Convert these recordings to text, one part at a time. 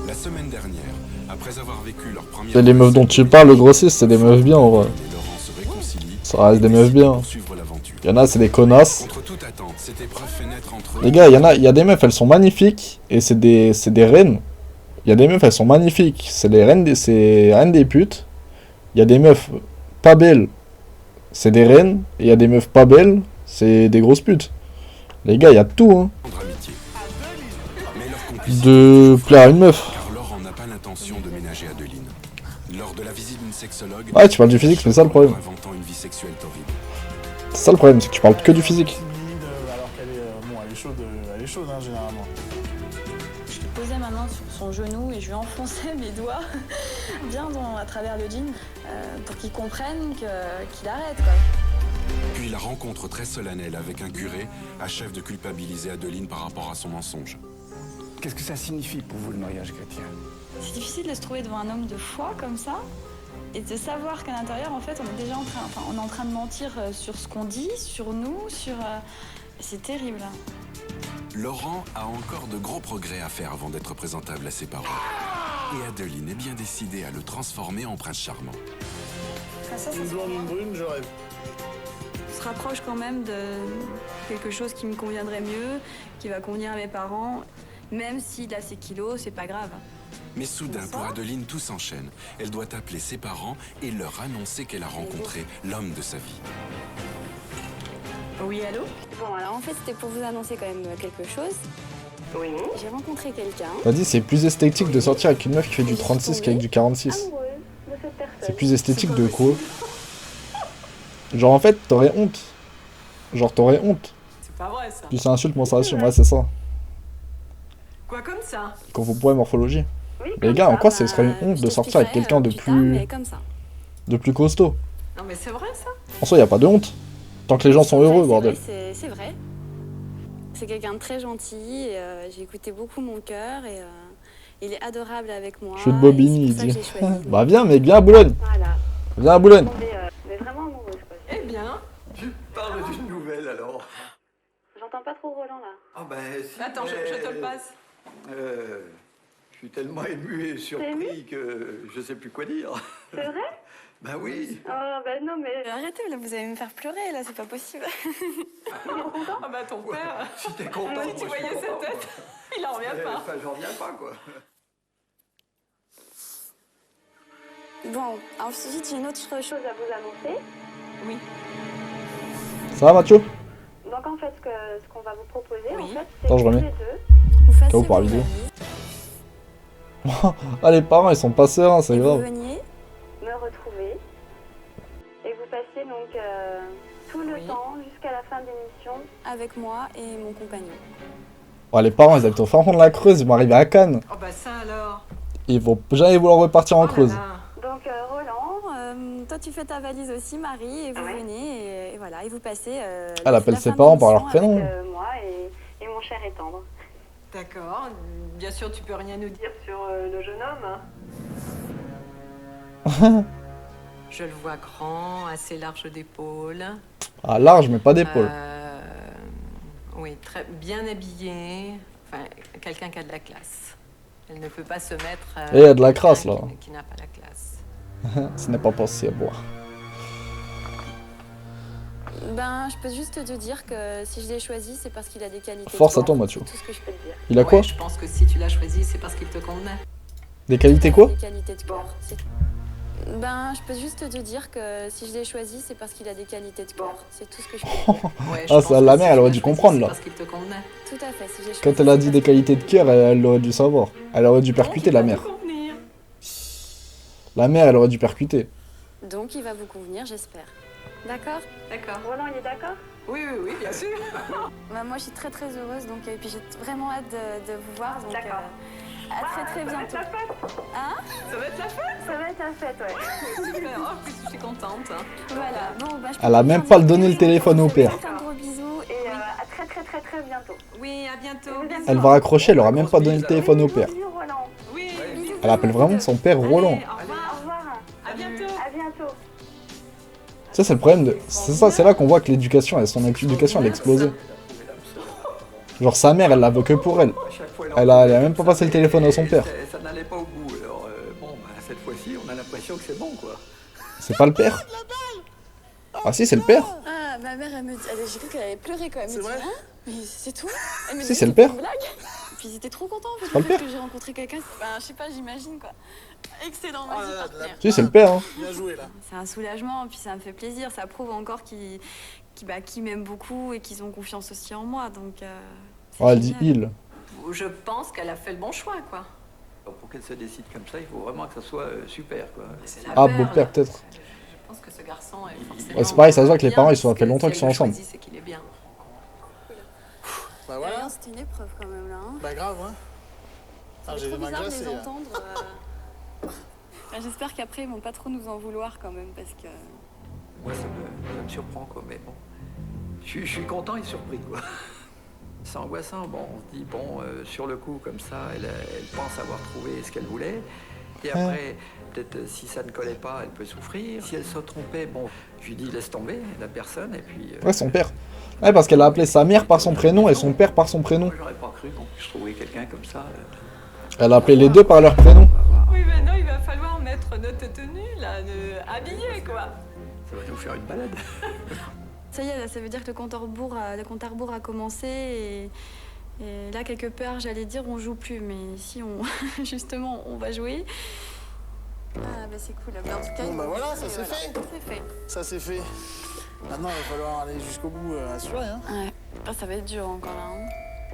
La semaine dernière, après avoir vécu leur première... C'est les meufs dont tu parles, le grossiste, c'est des meufs bien en vrai. et Laurent se réconcilient, Ça reste des meufs bien. poursuivre l'aventure. Y'en a, c'est des connasses. Contre toute attente, cette épreuve fait naître entre eux... Les gars, il y a des meufs, elles sont magnifiques. Et c'est des reines. Il y a des meufs, elles sont magnifiques. C'est reines des putes. Il y a des meufs pas belles. C'est des reines. Et il y a des meufs pas belles. C'est des grosses putes. Les gars, il y a tout, hein. amitié. Mais leur complicité... De plaire à une meuf. Car Laurent n'a pas l'intention de ménager Adeline. Lors de la visite d'une sexologue... Ouais, tu parles du physique, c'est ça le problème. ...inventant une vie sexuelle horrible. C'est ça le problème, c'est que tu parles que du physique. Alors qu'elle est, bon, elle est chaude hein, généralement. Je lui posais ma main sur son genou et je lui enfonçais mes doigts bien à travers le jean pour qu'il comprenne qu'il arrête quoi. Puis la rencontre très solennelle avec un curé achève de culpabiliser Adeline par rapport à son mensonge. Qu'est-ce que ça signifie pour vous le mariage chrétien? C'est difficile de se trouver devant un homme de foi comme ça et de savoir qu'à l'intérieur en fait on est déjà en train de mentir sur ce qu'on dit, sur nous, c'est terrible. Laurent a encore de gros progrès à faire avant d'être présentable à ses parents. Et Adeline est bien décidée à le transformer en prince charmant. Ça Une blonde, une brune, je rêve. se rapproche quand même de quelque chose qui me conviendrait mieux, qui va convenir à mes parents. Même s'il a ses kilos, c'est pas grave. Mais soudain, pour Adeline, tout s'enchaîne. Elle doit appeler ses parents et leur annoncer qu'elle a rencontré l'homme de sa vie. Oui, allô? Bon, alors en fait, c'était pour vous annoncer quand même quelque chose. Oui. J'ai rencontré quelqu'un. T'as dit c'est plus esthétique de sortir avec une meuf qui fait du 36 qu'avec du 46. Amoureux de cette personne. C'est plus esthétique de quoi? Genre en fait, t'aurais honte. Genre t'aurais honte. C'est pas vrai ça. Puis ça insulte mon sensation, ouais c'est ça. Quoi comme ça? Quand vous pourrez morphologie. Oui, Mais les gars, en quoi ce serait une honte de sortir avec quelqu'un de plus costaud? Non mais c'est vrai ça. En soi, y a pas de honte. Tant que les gens sont heureux, bordel. C'est vrai. C'est quelqu'un de très gentil. Et, j'ai écouté beaucoup mon cœur et il est adorable avec moi. Je suis de Bobigny, il dit. Choisi, Bah viens mec, viens à Boulogne. voilà. Viens à Boulogne. Mais vraiment amoureuse quoi. Eh bien. Tu parles d'une nouvelle alors? J'entends pas trop Roland là. Ah ben si. Attends, je te le passe. Je suis tellement ému et surpris que je sais plus quoi dire. C'est vrai? Ben oui. Oh ben non mais arrêtez là, vous allez me faire pleurer là, c'est pas possible. Ah bah ton père. Si t'es content, Si moi, tu je voyais suis sa content, tête, il en revient quoi. pas. Enfin, j'en reviens pas quoi. Bon, ensuite j'ai une autre chose à vous annoncer. Oui. Ça va Mathieu? Donc en fait ce qu'on va vous proposer Oui. en fait c'est Attends, je que tous remets. les deux vous fassiez Ciao pour la vos vidéo. valises Ah les parents ils sont pas sereins, c'est et vous grave. veniez me retrouver et vous passiez donc tout le Oui. temps jusqu'à la fin de l'émission avec moi et mon compagnon. Oh les parents ils habitent au fin fond de la Creuse, ils vont arriver à Cannes. Oh bah ça alors. Ils vont jamais vouloir repartir en Oh là Creuse. là. Donc Roland, toi tu fais ta valise aussi Marie et vous venez et voilà et vous passez Elle la appelle fin ses de parents par leur l'émission prénom. avec, moi et mon cher et tendre. D'accord. Bien sûr, tu peux rien nous dire sur le jeune homme. Je le vois grand, assez large d'épaules. Ah large mais pas d'épaule. Oui, très bien habillé. Enfin, quelqu'un qui a de la classe. Elle ne peut pas se mettre. Et il y a de la crasse, là. Qui n'a pas la classe. Ce n'est pas possible. Ben, je peux juste te dire que si je l'ai choisi, c'est parce qu'il a des qualités. Force à de toi, corps, Mathieu. c'est tout ce que je peux te dire. Il a quoi? Je pense que si tu l'as choisi, c'est parce qu'il te convenait. Des qualités quoi? Des qualités de corps. Ben, je peux juste te dire que si je l'ai choisi, c'est parce qu'il a des qualités de corps. C'est tout ce que je peux te dire. Ouais, Ah, pense ça, que la si mère, tu elle aurait l'as dû choisi, comprendre, c'est là. Parce qu'il te convenait. Tout à fait. Si j'ai choisi, Quand elle a c'est dit parce des que- qualités de cœur, elle aurait dû savoir. Elle aurait dû percuter la mère. La mère, elle aurait dû percuter. Donc, il va vous convenir, j'espère. D'accord? D'accord. Roland, il est d'accord? Oui, oui, oui, bien sûr. Bah, moi, je suis très très heureuse, donc, et puis j'ai vraiment hâte de vous voir. Donc, D'accord. à très très bientôt. Hein? Ça va être la fête. Ça va être la fête, ouais. Super. Oh, en plus, je suis contente. Voilà. Bon, bah, je Elle a même pas donné le téléphone au père. Un gros bisou et à très très très très bientôt. Oui, à bientôt. Elle va raccrocher, elle aura même pas donné le téléphone au père. Bisous, Roland. Oui. Elle appelle vraiment son père Roland. Allez, au revoir. Au revoir. À bientôt. À bientôt. Ça, c'est le problème de. C'est ça, c'est là qu'on voit que l'éducation, son éducation, elle a explosé. Genre, sa mère, elle la veut que pour elle. À chaque fois, elle Elle a même pas passé le téléphone à son père. Ça n'allait pas au bout. Alors, bon, bah, cette fois-ci, on a l'impression que c'est bon, quoi. C'est pas le père? Ah si, c'est le père. Ah, ma mère, elle me dit... J'ai cru qu'elle allait pleurer quand même. C'est vrai? Mais c'est tout. Elle me Si, dit, c'est le c'était père. une blague. Puis ils étaient trop contents en fait, pas le du fait père. que j'ai rencontré quelqu'un. Je sais pas, j'imagine quoi. Excellent, Oh vas-y, là là, partenaire. Si, c'est le père. Hein. Bien joué là. C'est un soulagement, puis ça me fait plaisir. Ça prouve encore qu'ils m'aiment beaucoup et qu'ils ont confiance aussi en moi. Donc, c'est Oh, elle dit génial. il. Je pense qu'elle a fait le bon choix, quoi. Alors, pour qu'elle se décide comme ça, il faut vraiment que ça soit super, quoi. C'est la Ah, perle. beau-père peut-être. Je pense que ce garçon est forcément... Ouais, c'est pareil, ça se voit que les bien, parents, ils sont- ça parce fait que longtemps si qu'ils sont elle le ensemble. choisit, c'est qu'il est bien. Bah voilà. C'était une épreuve quand même là. Hein. Bah grave, hein. Ah, C'est j'ai trop des mains bizarre de glacées, les là. entendre. J'espère qu'après ils vont pas trop nous en vouloir quand même parce que. Moi, ça me surprend, quoi, mais bon. Je suis content et surpris, quoi. C'est angoissant. Bon, on se dit, bon, sur le coup, comme ça, elle pense avoir trouvé ce qu'elle voulait. Et après, peut-être, si ça ne collait pas, elle peut souffrir. Si elle se trompait, bon, je lui dis, laisse tomber la personne, et puis... Ouais, son père. Ouais, parce qu'elle a appelé sa mère par son prénom et son père par son prénom. Moi, j'aurais pas cru, bon, je trouvais quelqu'un comme ça. Elle a appelé les deux par leur prénom. Oui, maintenant, il va falloir mettre notre tenue, là, habillée, quoi. Ça va nous faire une balade. Ça y est, là, ça veut dire que le compte à rebours a commencé et là quelque part j'allais dire on joue plus, mais si on justement on va jouer. Ah bah c'est cool. Mais en tout cas, Bon, bah ils- voilà, ça c'est voilà, fait. C'est fait. Ça c'est fait. Maintenant, il va falloir aller jusqu'au bout assuré, hein. Ouais. Ah, ça va être dur encore là.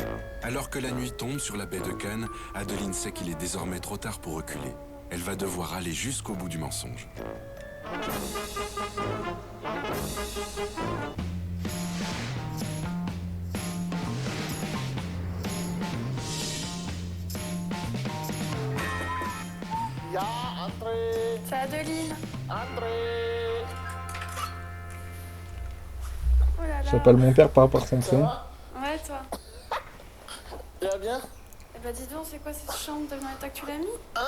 Hein. Alors que la nuit tombe sur la baie de Cannes, Adeline sait qu'il est désormais trop tard pour reculer. Elle va devoir aller jusqu'au bout du mensonge. Ya, entrez. C'est Adeline. Entrez. Oh là là. J'appelle mon père par son Ça prénom. va? Ouais toi. Tu vas bien? Eh bah dis donc, c'est quoi cette chambre de l'état que tu l'as mis? Hein?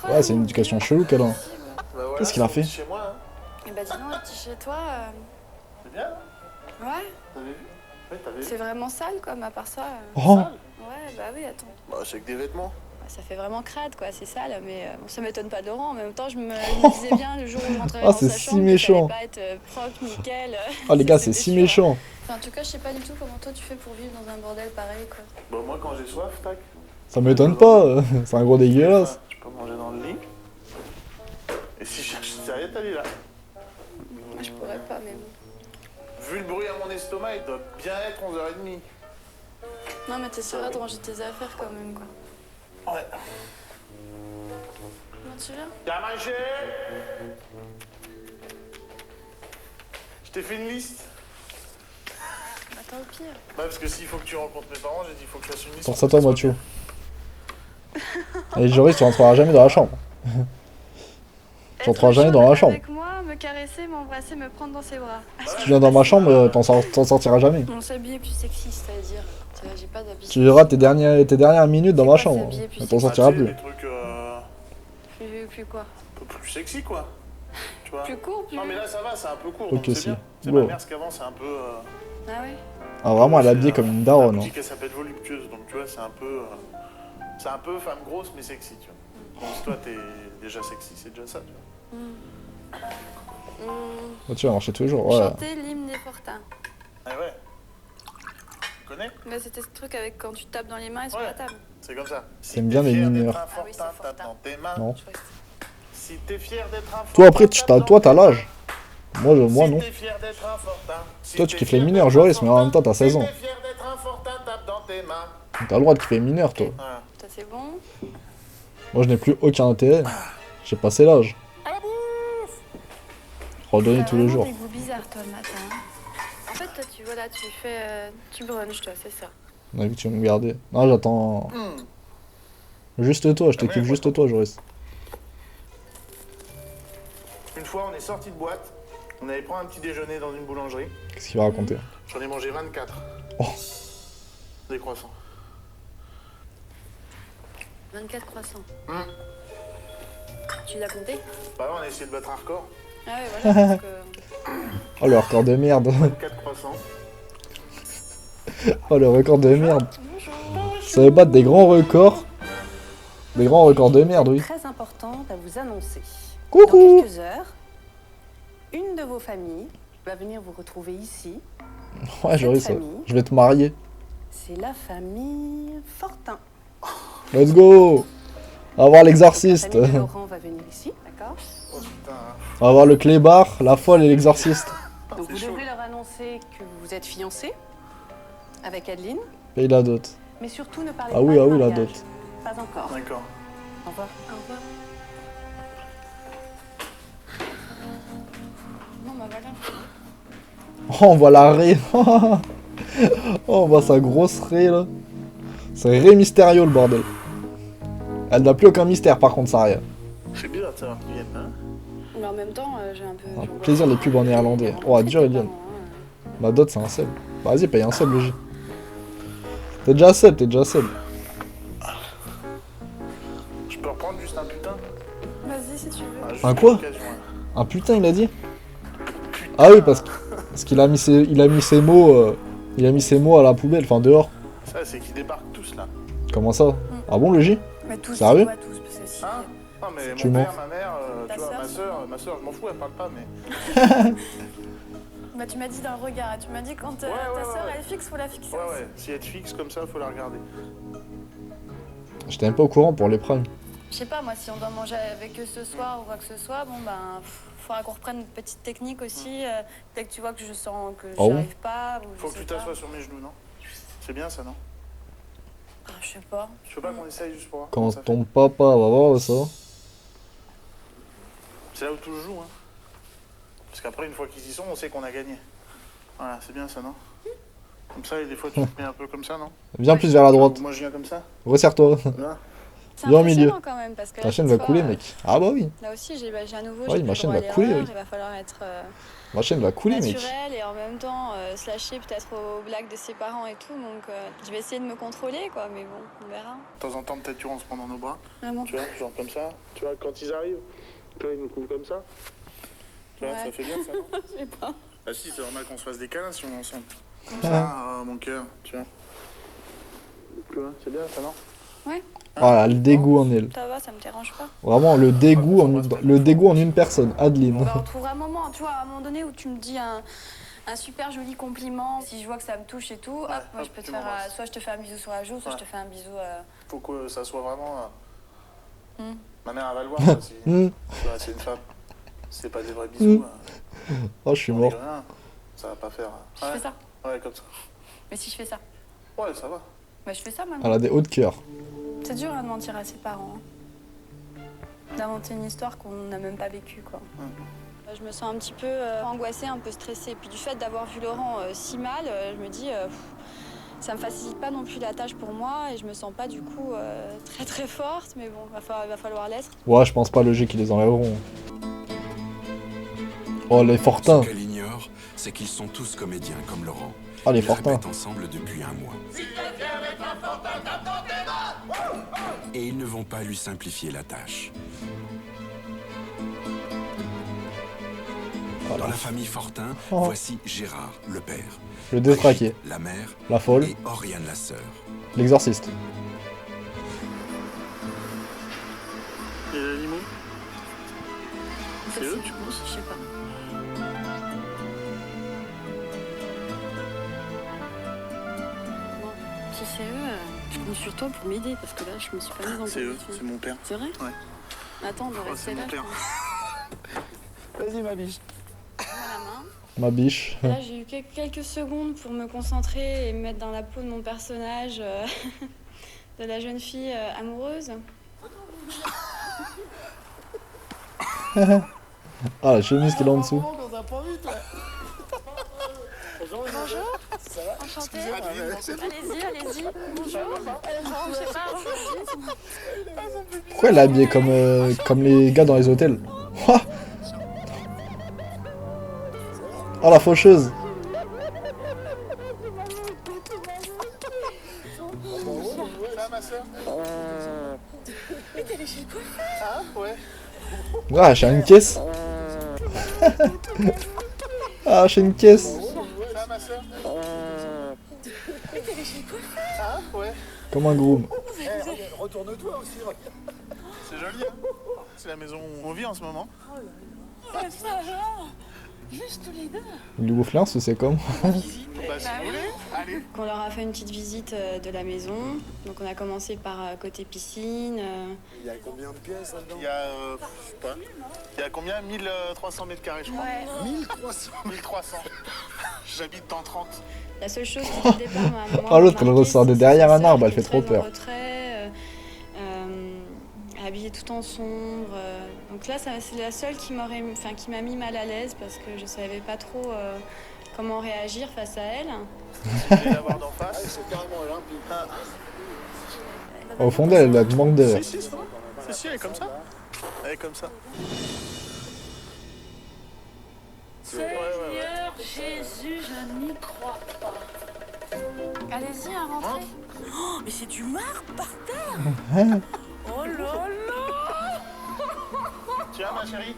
Oh, Ouais, c'est une éducation chelou qu'elle a. Bah voilà, Qu'est-ce qu'il a c'est fait? chez moi, hein. Eh bah dis donc, un petit chez toi. C'est bien, hein. Ouais. T'avais vu? Oui, t'avais vu? C'est vraiment sale quoi, mais à part ça. Oh, Ouais, bah oui, attends. Bah, c'est que des vêtements. Ça fait vraiment crade, quoi, c'est sale, mais bon, ça m'étonne pas de Laurent. En même temps, je me disais bien le jour où je rentrerai Ah, dans c'est sa si chambre, méchant. que ça allait pas être propre, nickel. oh les gars, c'est C'était si sûr. méchant. Enfin, en tout cas, je sais pas du tout comment toi tu fais pour vivre dans un bordel pareil, quoi. Bah, moi, quand j'ai soif, tac. Ça m'étonne pas. C'est un gros dégueulasse. Je peux manger dans le lit. Et si je cherche une serviette, elle est là. Moi, je pourrais pas, mais bon. Vu le bruit à mon estomac, il doit bien être 11h30. Non, mais t'essaieras de ranger tes affaires quand même, quoi. Ouais. Comment tu viens? T'as mangé? Je t'ai fait une liste. Attends, au pire. Ouais, parce que s'il faut que tu rencontres mes parents, j'ai dit il faut que je fasse une liste. Pense à toi, Mathieu. Et Joris, tu rentreras jamais dans la chambre. Tu rentreras jamais dans la chambre. Avec moi, me caresser, m'embrasser, me prendre dans ses bras. Si tu viens dans ma chambre, t'en sortiras jamais. On s'habiller plus sexy, c'est-à-dire. Tu vois, j'ai pas d'habitude. Tu verras tes dernières minutes dans ma chambre. s'habiller plus Mais t'en sexy. sortiras Ah, tu sais, plus. des trucs Plus quoi? un peu plus sexy, quoi. Tu vois? Plus court, plus. Non, mais là, ça va, c'est un peu court. Ok, donc c'est si. bien. C'est Wow. ma mère, ce qu'avant, c'est un peu. Ah ouais? Ah, vraiment, elle est habillée comme une daronne. La hein. boutique, elle s'appelle voluptueuse, donc tu vois, c'est un peu. C'est un peu femme grosse, mais sexy, tu vois. Donc si toi, t'es déjà sexy, c'est déjà ça, tu vois. Mathieu, elle marchait tous les jours. Ouais. Chanter l'hymne des Fortins. Ah ouais. Tu connais? Là, c'était ce truc avec quand tu tapes dans les mains et sur Ouais. la table. C'est comme ça. T'aimes bien les mineurs. Ah oui, c'est Tape Fortin. dans tes mains. Non. Je crois que c'est- Si t'es fier d'être un Toi, après, fortin, toi, t'as tape dans tes l'âge. Moi, moi Si non. t'es fier d'être un fortin. Si Toi, tu t'es kiffes fier les mineurs, d'être Joris, un mais en même temps, t'as fortin. 16 ans. Si t'es fier d'être un fortin, tape dans tes mains. T'as le droit de kiffer mineur, toi. Voilà. Ça, c'est bon. Moi, je n'ai plus aucun intérêt. J'ai passé l'âge. À la bouffe. Redonner T'as tous les vraiment jours. des goûts bizarres, toi, le matin. hein. En fait, toi, tu vois, là, tu fais... tu brunches, toi, c'est ça. On a vu que tu veux me garder. Non, j'attends. Juste toi, je te Ah ouais, kiffe moi, juste toi, Joris. Une fois, on est sorti de boîte. On allait prendre un petit déjeuner dans une boulangerie. Qu'est-ce qu'il va raconter? J'en ai mangé 24. Oh. Des croissants. 24 croissants. Hum. Tu l'as compté? Bah là, on a essayé de battre un record. Ah ouais, voilà, parce que... Oh, le record de merde. 24 croissants. Oh, le record de merde. Bonjour. Bonjour. Ça va battre des grands records. Des grands records de merde, oui. Très importante à vous annoncer. Coucou. Dans quelques heures, une de vos familles va venir vous retrouver ici. Ouais, j'aurais ça. famille. Je vais te marier. C'est la famille Fortin. Let's go. On va voir La l'exorciste. famille de Laurent va venir ici, d'accord? Oh putain. On va voir le clébard, la folle et l'exorciste. Donc C'est vous chaud. devrez leur annoncer que vous êtes fiancés avec Adeline, Paye la dot. mais surtout ne parlez Ah pas oui, de ah oui, la mariage. dot. Pas encore. D'accord. Au revoir. Au revoir. Non, bah voilà. Oh, on voit la raie. Oh, on voit sa grosse raie là. C'est Ré Mysterio le bordel. Elle n'a plus aucun mystère par contre, ça rien. C'est bizarre de savoir qu'ils viennent, hein. Mais en même temps, j'ai un peu. Un j'en vois plaisir pas. les pubs en néerlandais. Oh, dur, Eliane. Ma dot, c'est un sub. Vas-y, paye un sub, le J. T'es déjà sub, t'es déjà sub. Je peux reprendre juste un putain? Vas-y si tu veux. Ah, juste Un pour quoi? l'occasion, hein. Un putain, il a dit. Ah oui, parce qu'il a mis ses, mots, il a mis ses mots à la poubelle, enfin dehors. Ça, c'est qu'ils débarquent tous là. Comment ça? Ah bon, le J? Mais tous, Sérieux? ouais, tous, parce que si. Hein? Non, mais Tu mon mens. père, ma mère, Ta tu vois, sœur, ma soeur, je m'en fous, elle parle pas, mais. Bah tu m'as dit d'un regard, tu m'as dit quand ta Ouais, sœur ouais. elle est fixe, faut la fixer. Ouais, aussi. ouais, si elle te fixe comme ça, faut la regarder. J'étais même pas au courant pour les primes. Je sais pas, moi, si on doit manger avec eux ce soir ou quoi que ce soit, bon ben, faudra qu'on reprenne une petite technique aussi. Dès que tu vois que je sens que Ah bon j'y arrive pas, ou je Faut que sais tu pas. t'assoies sur mes genoux, non? C'est bien ça, non? Ah, je sais pas. Je veux pas qu'on essaye juste pour voir. Quand comment ça fait. ton papa va voir ça. C'est là où tout se joue, hein. Parce qu'après, une fois qu'ils y sont, on sait qu'on a gagné. Voilà, c'est bien ça, non? Comme ça, et des fois, tu te mets un peu comme ça, non? Viens plus vers la droite. Moi, je viens comme ça. Resserre-toi. Là. C'est Viens au milieu. impressionnant quand même, parce que Ta là, chaîne cette va couler, fois, mec. Ah bah oui. Là aussi, j'ai à nouveau, Oui, j'ai ma plus chaîne le droit va à couler, l'erreur, oui. il va falloir être Ma chaîne va couler, mec. naturel et en même temps se lâcher peut-être aux blagues de ses parents et tout. Donc je vais essayer de me contrôler, quoi, mais bon, on verra. De temps en temps, peut-être, tu vois, on se prend dans nos bras. Vraiment. Tu vois, genre comme ça. Tu vois, quand ils arrivent, tu vois, ils nous couvrent comme ça. Tu vois, Ouais. ça fait bien ça, non? Je sais pas. Ah si, c'est normal qu'on se fasse des câlins si on est ensemble. Comme ça, mon cœur, tu vois. Tu vois, c'est bien ça, non? Voilà, le dégoût en elle. Ça va, ça me dérange pas. Vraiment, le dégoût en une personne. Adeline. On va retrouver un moment, tu vois, à un moment donné où tu me dis un super joli compliment. Si je vois que ça me touche et tout, hop, moi hop, je peux te tu faire, m'embrasses. soit je te fais un bisou sur la joue, soit Ouais. je te fais un bisou. Faut que ça soit vraiment. Hmm. Ma mère, elle va le voir, quoi, si. Hmm. Tu vois, c'est une femme. C'est pas des vrais bisous. Oh, je suis on mort. rigole, hein. Ça va pas faire. Je fais ça. Ouais, comme ça. Mais si je fais ça, Ouais, ça va. bah je fais ça maintenant. Elle a des hauts de cœur. C'est dur hein, de mentir à ses parents. Hein. D'inventer une histoire qu'on n'a même pas vécue, quoi. Je me sens un petit peu angoissée, un peu stressée. Puis du fait d'avoir vu Laurent si mal, je me dis, ça me facilite pas non plus la tâche pour moi et je me sens pas du coup très très forte. Mais bon, il va falloir l'être. Ouais, je pense pas le G qui les enlèveront. Oh, les Fortins. Ce qu'elle ignore, c'est qu'ils sont tous comédiens comme Laurent. Ah, les Ils Fortins. répètent ensemble depuis un mois. Et ils ne vont pas lui simplifier la tâche. Dans la famille Fortin, Oh. voici Gérard, le père, Le détraqué. la mère La folle. et Oriane, la sœur. L'exorciste. Et les animaux? C'est eux, tu penses? Je sais pas. Bon, si c'est eux, je compte sur toi pour m'aider parce que là, je me suis pas mise en C'est eux, position. c'est mon père. C'est vrai? Ouais. Attends, on doit Oh, rester c'est là. mon père. Vas-y, ma biche. Prends-moi la main. Ma biche. Et là, j'ai eu quelques secondes pour me concentrer et me mettre dans la peau de mon personnage, de la jeune fille amoureuse. Ah, la chemise qu'il a en dessous. On t'a pas vu, toi. Bonjour. Enchantée. Allez-y, allez-y. Bonjour. Je sais pas. Pourquoi elle est habillée comme les gars dans les hôtels? Ouah. Oh, la faucheuse. Ça, ma soeur? Ah, ouais. Ah, j'ai une caisse. Ah, j'ai une caisse. Ça, ma soeur? Ah, ouais. Comme un groom. Retourne-toi aussi. C'est joli, hein. C'est la maison où on vit en ce moment. Juste tous les deux. Il lui bouffe l'insu, c'est comme. Bah, si vous voulez, allez. On leur a fait une petite visite de la maison. Donc on a commencé par côté piscine. Il y a combien de pièces là-dedans? Il y a, je sais pas, il y a combien 1300 mètres carrés, je crois. 1300. 1300. J'habite en 30. La seule chose qui au départ m'a Ah, l'autre, elle ressort de derrière un arbre, elle fait trop très en peur. retrait, habillée tout en sombre. Donc là, c'est la seule qui m'a mis mal à l'aise parce que je savais pas trop comment réagir face à elle. Vous voulez la voir d'en face. C'est carrément olympique. Au fond d'elle, elle a du manque d'air. Si, elle est comme ça. Elle est comme ça. Seigneur Jésus, je n'y crois pas. Allez-y, à rentrer. Oh, mais c'est du marbre par terre. Oh là là. Tiens, ma chérie.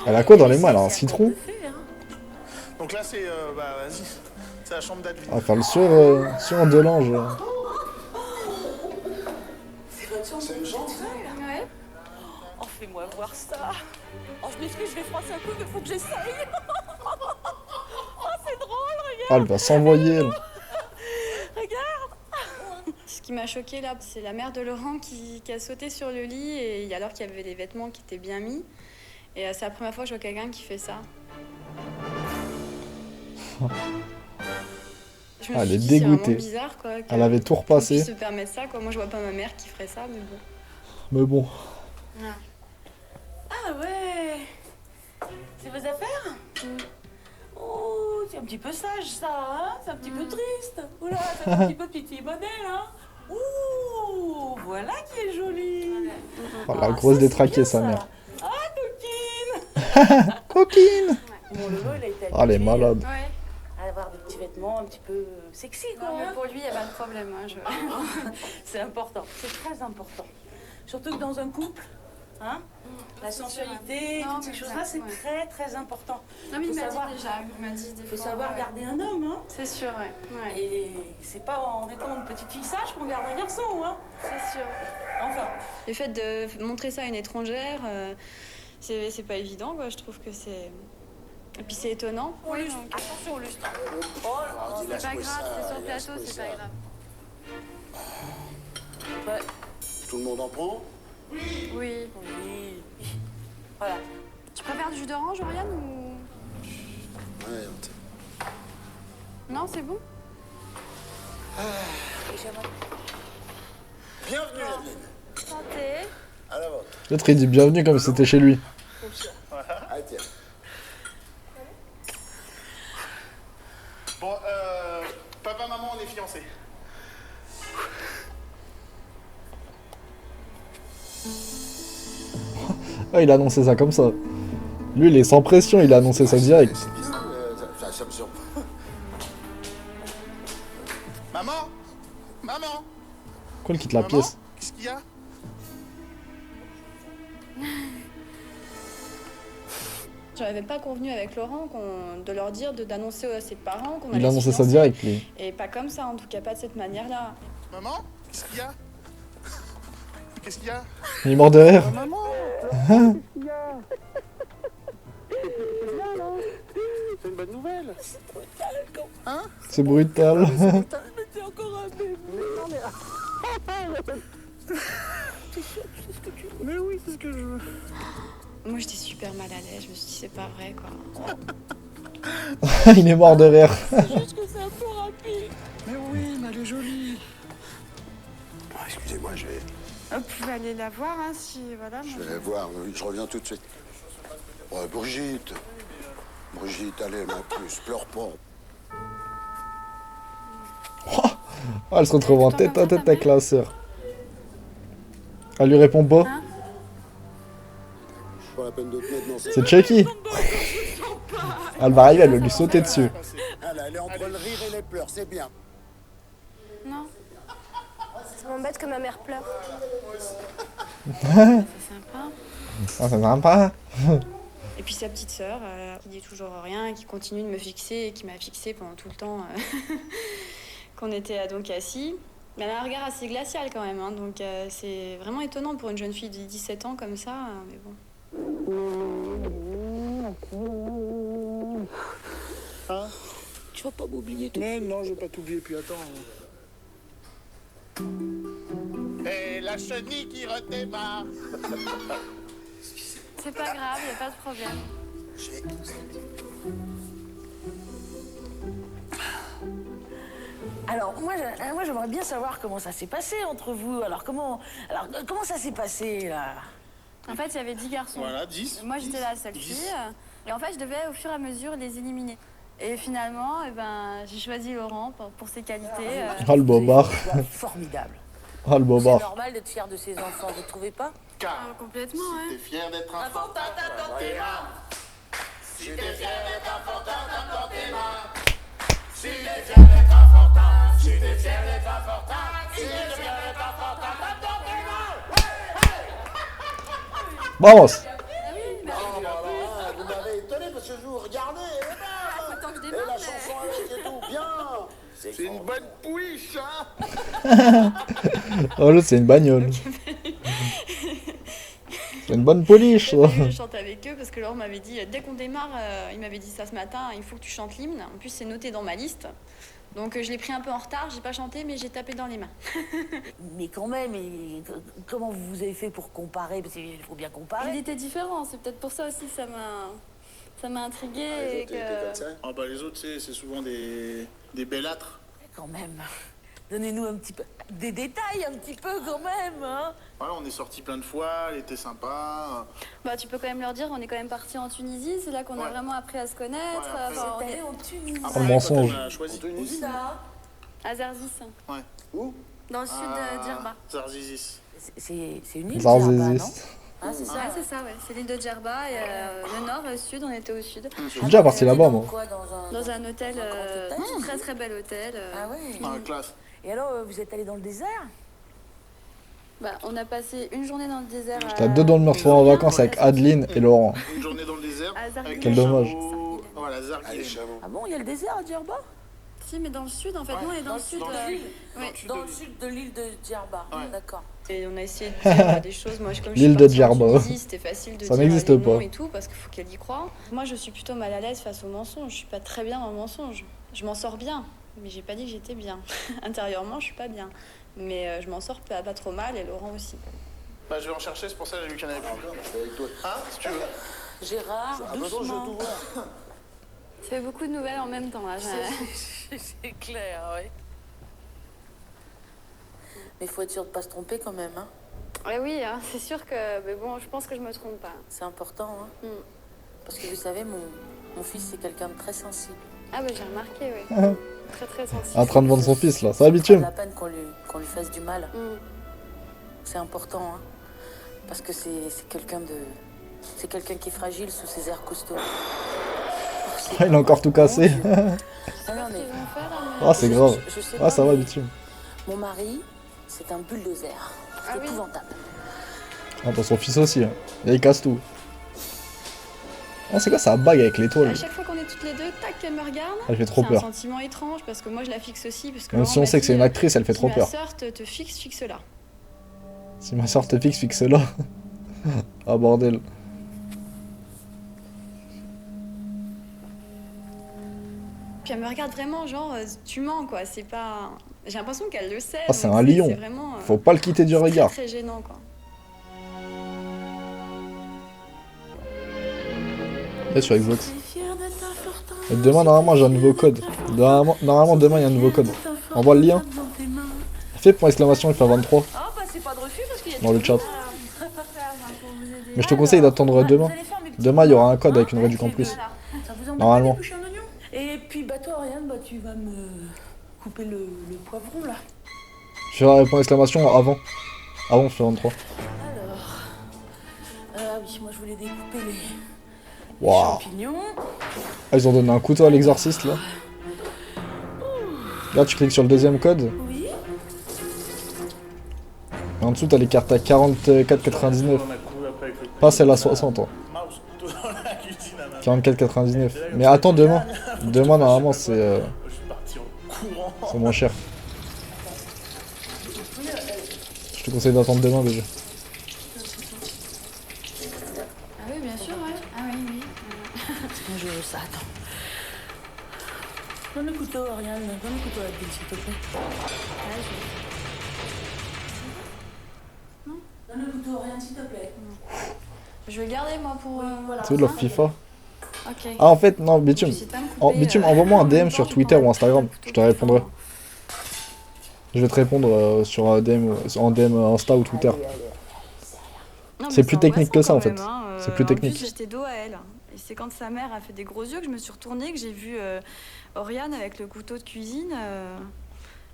Elle a quoi dans les mains? Elle a un citron? Donc là, c'est, bah, vas-y. C'est la chambre d'Adeline. On va faire le sur de l'ange. C'est une chambre. Ouais. Oh, fais-moi voir ça. Oh, je m'excuse, je vais froisser un coup, mais faut que j'essaye. Oh, c'est drôle, regarde. Ah, elle va s'envoyer, elle. Regarde. Ce qui m'a choquée là, c'est la mère de Laurent qui a sauté sur le lit et alors qu'il y avait les vêtements qui étaient bien mis. Et c'est la première fois que je vois quelqu'un qui fait ça. Je me Ah, elle suis est dit, c'est dégoûtée. vraiment bizarre, quoi, Elle avait tout qu'on repassé. puisse se permettre ça, quoi. Moi, je vois pas ma mère qui ferait ça, mais bon. Mais bon. Ah ouais. C'est vos affaires? Oh, c'est un petit peu sage, ça, hein? C'est un petit peu triste. Oula, c'est un petit peu petit modèle, hein? Ouh, voilà qui est joli. Oh, la Ah, grosse ça, c'est détraquée, bien, sa ça. mère. Ah, coquine. Coquine! Mon Lolo, il a été Ah, elle est habitué malade. Ouais. à avoir des petits vêtements un petit peu sexy, quoi. Non, mais hein. pour lui, il n'y a pas de problème. Hein, C'est important, c'est très important. Surtout que dans un couple, hein, la sensualité, Non, toutes ces mais choses-là, c'est ouais. très très important. Non, mais il Faut m'a savoir- dit déjà. Il m'a dit des Il faut fois, savoir ouais. garder un homme, hein. C'est sûr, ouais. Et c'est pas en étant une petite fille sage qu'on garde un garçon, hein. C'est sûr. Enfin. Le fait de montrer ça à une étrangère, c'est pas évident, quoi. Je trouve que c'est... Et puis c'est étonnant. Au lustre. Attention au lustre. Oh là, C'est pas grave, c'est sur le plateau, c'est pas grave. bah, Tout le monde en prend? Oui. oui. Voilà. Tu préfères du jus d'orange, Oriane, ou... Ouais, Non, c'est bon? bienvenue, Adeline. Santé. À la vôtre. L'autre, il dit bienvenue comme si c'était chez lui. Ah, tiens. Bon, papa, maman, on est fiancés. Ah, il a annoncé ça comme ça. Lui, il est sans pression, il a annoncé ça direct. C'est bizarre, ça me surprend. Maman? Maman? Pourquoi il quitte la Maman? pièce? Qu'est-ce qu'il y a? J'avais pas convenu avec Laurent de leur dire, d'annoncer à ses parents qu'on allait Il a se annoncé ça fiancer. direct, lui. Et pas comme ça, en tout cas, pas de cette manière-là. Maman? Qu'est-ce qu'il y a? Qu'est-ce qu'il y a? Il est mort de rire. Maman? C'est une bonne nouvelle. C'est brutal. Mais t'es encore un bébé. Mais oui, c'est ce que je veux. Moi, j'étais super mal à l'aise. Je me suis dit, c'est pas vrai, quoi. Il est mort de rire. C'est juste que c'est un peu rapide. Mais oui, mais elle est jolie. Ah, excusez-moi, je vais Vous pouvez aller la voir, hein, si... Voilà. voir. Oui, je reviens tout de suite. Ouais, Brigitte. Brigitte, allez, ma puce, pleure pas. Ah, elle se retrouve en tête à tête avec la sœur. Elle lui répond pas. Hein? Pas la peine de te mettre dans cette... C'est Chucky. Elle va arriver, elle va lui sauter dessus. Elle est entre le rire et les pleurs, c'est bien. Non. Ça m'embête que ma mère pleure. C'est sympa. Ah, c'est sympa. Et puis sa petite sœur, qui dit toujours rien et qui continue de me fixer et qui m'a fixé pendant tout le temps qu'on était donc assis. Mais elle a un regard assez glacial quand même, hein, donc c'est vraiment étonnant pour une jeune fille de 17 ans comme ça, mais bon. Hein? Tu vas pas m'oublier tout. Mais non, je vais pas t'oublier, puis attends. Et la chenille qui redémarre. C'est pas grave, y a pas de problème. Alors, moi j'aimerais bien savoir comment ça s'est passé entre vous. Alors, comment ça s'est passé, là? En fait, il y avait 10 garçons. Voilà, 10. Moi, j'étais la seule fille. Et en fait, je devais au fur et à mesure les éliminer. Et finalement, j'ai choisi Laurent pour ses qualités. Ah, le bobard. Formidable. Ah, le C'est bobard. normal d'être fier de ses enfants, vous ne trouvez pas? Complètement, Si t'es fier d'être un fantin, tape dans tes mains. Si t'es fier d'être un fantin, tape dans tes mains. Si t'es fier d'être un fantin, si t'es fier d'être un fantin, si t'es fier d'être un fantin, tape dans tes mains. Vamos. Vous m'avez étonné parce que je vous regardais. Attends que je Et démarre, la chanson avec et tout, bien. C'est une bonne pouliche, hein. Oh, l'autre, c'est une bagnole. C'est une bonne pouliche, ça. Je chante avec eux parce que Laurent m'avait dit, dès qu'on démarre, il m'avait dit ça ce matin, il faut que tu chantes l'hymne. En plus, c'est noté dans ma liste. Donc, je l'ai pris un peu en retard, j'ai pas chanté, mais j'ai tapé dans les mains. Mais quand même, comment vous avez fait pour comparer? Parce qu'il faut bien comparer. Il était différent, c'est peut-être pour ça aussi que ça m'a intriguée. Ah bah les autres, c'est souvent des bellâtres. Quand même. Donnez-nous un petit peu des détails, un petit peu quand même, hein. Voilà, on est sortis plein de fois, elle était sympa. Bah, tu peux quand même leur dire, on est quand même partis en Tunisie, c'est là qu'on a vraiment appris à se connaître. Ouais, après, Enfin, Vous êtes allé en Tunisie. Un mensonge. On a choisi. Où ça? à Zarzis, Ouais. Où? dans le sud d'Djerba. Zarzizis. C'est une île, Zarzis. Djerba, non? Ah, c'est ça. Ouais, c'est ça, ouais. C'est l'île de Djerba, et le nord, le sud, on était au sud. Je suis déjà parti là-bas, moi. Quoi, Dans un hôtel, un très très bel hôtel. Ah ouais. Dans la classe. Et alors, vous êtes allé dans le désert? Bah, on a passé une journée dans le désert. J'étais à deux doigts de me retrouver en vacances avec Adeline et Laurent. Une journée dans le désert. À Zarghil. Avec Quel les dommage. chameaux. Voilà, Allez, Zarghil. chameau. Ah bon, il y a le désert à Djerba? Si, mais dans le sud, en fait. Nous, on est dans le sud. dans le sud. Ouais. Dans le sud de l'île de Djerba, Ouais. d'accord. Et on a essayé de dire des choses. Moi, comme je L'île suis de partie en Djerba. Tunisie, c'était facile de Ça dire n'existe les pas. noms et tout, parce qu'il faut qu'elle y croie. Moi, je suis plutôt mal à l'aise face aux mensonges. Je suis pas très bien en mensonges. Je m'en sors bien, mais j'ai pas dit que j'étais bien. Intérieurement, je suis pas bien. Mais je m'en sors pas trop mal, et Laurent aussi. Bah, je vais en chercher, c'est pour ça que j'ai vu qu'il y en avait plus. C'est avec toi. Hein, si tu veux. Gérard, Ah, bah non, je vais doucement. tout voir. Ça fait beaucoup de nouvelles en même temps, là. C'est clair, oui. Mais il faut être sûr de ne pas se tromper quand même, hein. Ouais, oui, hein, c'est sûr que... Mais bon, je pense que je me trompe pas. C'est important, hein. Mm. Parce que vous savez, mon fils, c'est quelqu'un de très sensible. Ah, bah j'ai remarqué, oui. Très, très sensible. En train de vendre son fils, là. Ça habitué. C'est pas la peine qu'on lui fasse du mal. Mm. C'est important, hein. Parce que c'est quelqu'un de... C'est quelqu'un qui est fragile sous ses airs costauds. Ah, il a encore tout cassé. Ah non, Qu'est-ce mais... qu'ils vont faire, là, Ah, c'est grave. Je sais Ah, pas, ça va, mais habitué. Mon mari, c'est un bulldozer. C'est Ah oui. épouvantable. Ah, pour son fils aussi. Hein. Et il casse tout. Ah, c'est quoi ça bague avec l'étoile? À chaque fois qu'on est toutes les deux, tac, elle me regarde. Elle fait trop C'est un peur. sentiment étrange parce que moi je la fixe aussi. Parce que Même Laurent si on m'a sait que c'est dit, une actrice, elle fait si trop ma peur. sœur te fixe, fixe-la. Si ma soeur te fixe, fixe-la. Ah, bordel. Puis elle me regarde vraiment, genre, tu mens quoi. C'est pas. J'ai l'impression qu'elle le sait. Ah, c'est donc un lion. C'est vraiment. Faut pas le quitter du regard. Très gênant quoi. Là, sur Xbox. Et demain, normalement, j'ai un nouveau code. Normalement, demain, il y a un nouveau code. Envoie le lien. Fais pour exclamation, il fait 23 Ah, bah c'est pas de refus parce qu'il y a dans le des chat. trucs à faire pour vous aider. Mais je te conseille d'attendre demain. Demain, il y aura un code avec une réduction en plus. Ça vous embête Normalement. pas d'éplucher un oignon? Et puis, bah toi, Oriane, bah tu vas me couper le poivron, là. Je fais pour exclamation avant. Avant, je fais 23. Alors... Ah oui, moi je voulais découper les Waouh. champignons. Ah, ils ont donné un couteau à l'exorciste, là. Là, tu cliques sur le deuxième code. Oui. Et en dessous, t'as les cartes à 44,99. On a couru après avec le Pas celle à 60, hein. mouse, couteau dans la cuisine à ma 44,99. Mais attends, demain. Demain, normalement, c'est Je suis parti en courant. moins cher. te conseille d'attendre demain, bébé. Ah oui, bien sûr, ouais. Ah oui, oui. Moi, je veux ça, attends. Donne le couteau, Oriane. Donne le couteau à la pile, s'il te plaît. Non. Donne le couteau, Oriane, s'il te plaît. Je vais le garder, moi, pour... voilà. C'est de leur FIFA. Ok. Ah, en fait, non, Bitume. Bitume, envoie-moi un DM sur Twitter ou Instagram. Je te répondrai. Je vais te répondre sur en DM Insta ou Twitter. C'est plus technique que ça, en fait. C'est plus En plus, technique. j'étais dos à elle. Et c'est quand sa mère a fait des gros yeux que je me suis retournée, que j'ai vu Oriane avec le couteau de cuisine.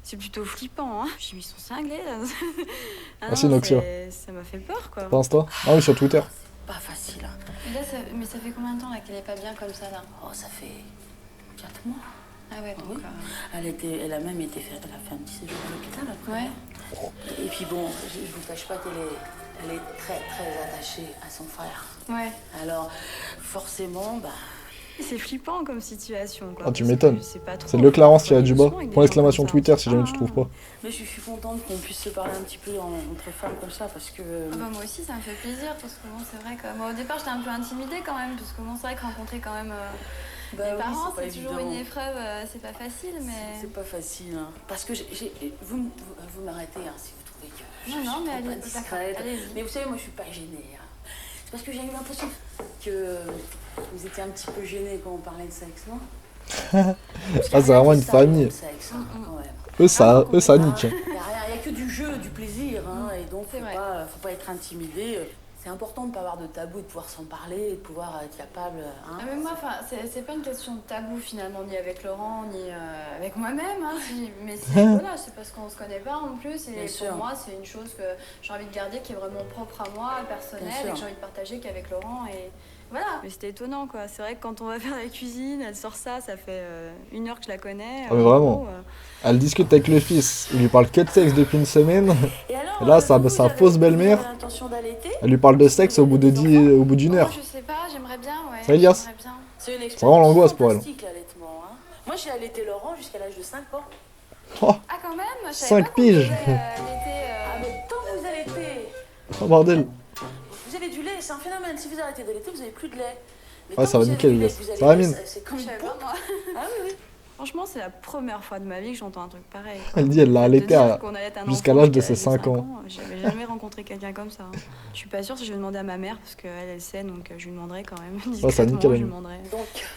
C'est plutôt flippant, hein. J'ai mis son cinglé, là. Merci, Noxia. Ça m'a fait peur, quoi. Pas Insta? Ah oui, sur Twitter. Pas facile, hein. Mais ça fait combien de temps là qu'elle est pas bien comme ça, là? Oh, ça fait 4 mois. Ah ouais, donc... Oui. Elle a même été faire... Elle a fait un petit séjour à l'hôpital après. Ouais. Et puis bon, je vous cache pas qu'elle est très très attachée à son frère. Ouais. Alors, forcément, bah... C'est flippant comme situation, quoi. Ah, tu m'étonnes. C'est C'est le Clarence qui a du bas. Point d'exclamation Twitter si jamais tu trouves pas. Mais je suis contente qu'on puisse se parler un petit peu entre femmes comme ça parce que... Ah bah moi aussi ça me fait plaisir parce que bon c'est vrai que moi au départ j'étais un peu intimidée quand même parce que bon c'est vrai que rencontrer quand même les parents c'est toujours une épreuve, c'est pas facile mais... C'est pas facile hein. Parce que vous m'arrêtez hein, si vous trouvez que je non, suis mais trop indiscrète. Mais vous savez moi je suis pas gênée hein. C'est parce que j'ai eu l'impression que vous étiez un petit peu gênés quand on parlait de sexe, non? Ah, c'est vraiment une famille. Eux, ça nique. Il n'y a que du jeu, du plaisir, hein, et donc faut pas être intimidé. C'est important de ne pas avoir de tabou, de pouvoir s'en parler, de pouvoir être capable. Hein, ah mais moi, c'est pas une question de tabou finalement, ni avec Laurent, ni avec moi-même. Hein, mais voilà, c'est parce qu'on se connaît pas en plus. Et pour moi, c'est une chose que j'ai envie de garder qui est vraiment propre à moi, personnelle, et que j'ai envie de partager qu'avec Laurent. Et voilà. Mais c'était étonnant quoi. C'est vrai que quand on va faire la cuisine, elle sort ça, ça fait 1 heure que je la connais. Ah mais vraiment. Elle discute avec le fils, il lui parle que de sexe depuis une semaine. Et là, sa fausse belle-mère, elle lui parle de sexe au bout d'une heure. Je sais pas, j'aimerais bien, ouais. Ça, Elias? C'est une expérience vraiment l'angoisse pour elle. L'allaitement, hein. Moi, j'ai allaité Laurent jusqu'à l'âge de 5 ans. Oh, ah, quand même? Je 5 piges. Ah, mais tant que vous allaitez. Oh, bordel. Vous avez du lait, c'est un phénomène. Si vous arrêtez d'allaiter, vous n'avez plus de lait. Ouais, ça va nickel, Elias. Ça va, Mine? C'est comme une pompe. Ah oui. Franchement, c'est la première fois de ma vie que j'entends un truc pareil. Elle dit elle l'a allaité jusqu'à l'âge de ses 5 ans. J'avais jamais rencontré quelqu'un comme ça. Hein. Je suis pas sûre si je vais demander à ma mère, parce qu'elle, elle sait, donc je lui demanderai quand même. Ouais, ça nickel. Je lui demanderai.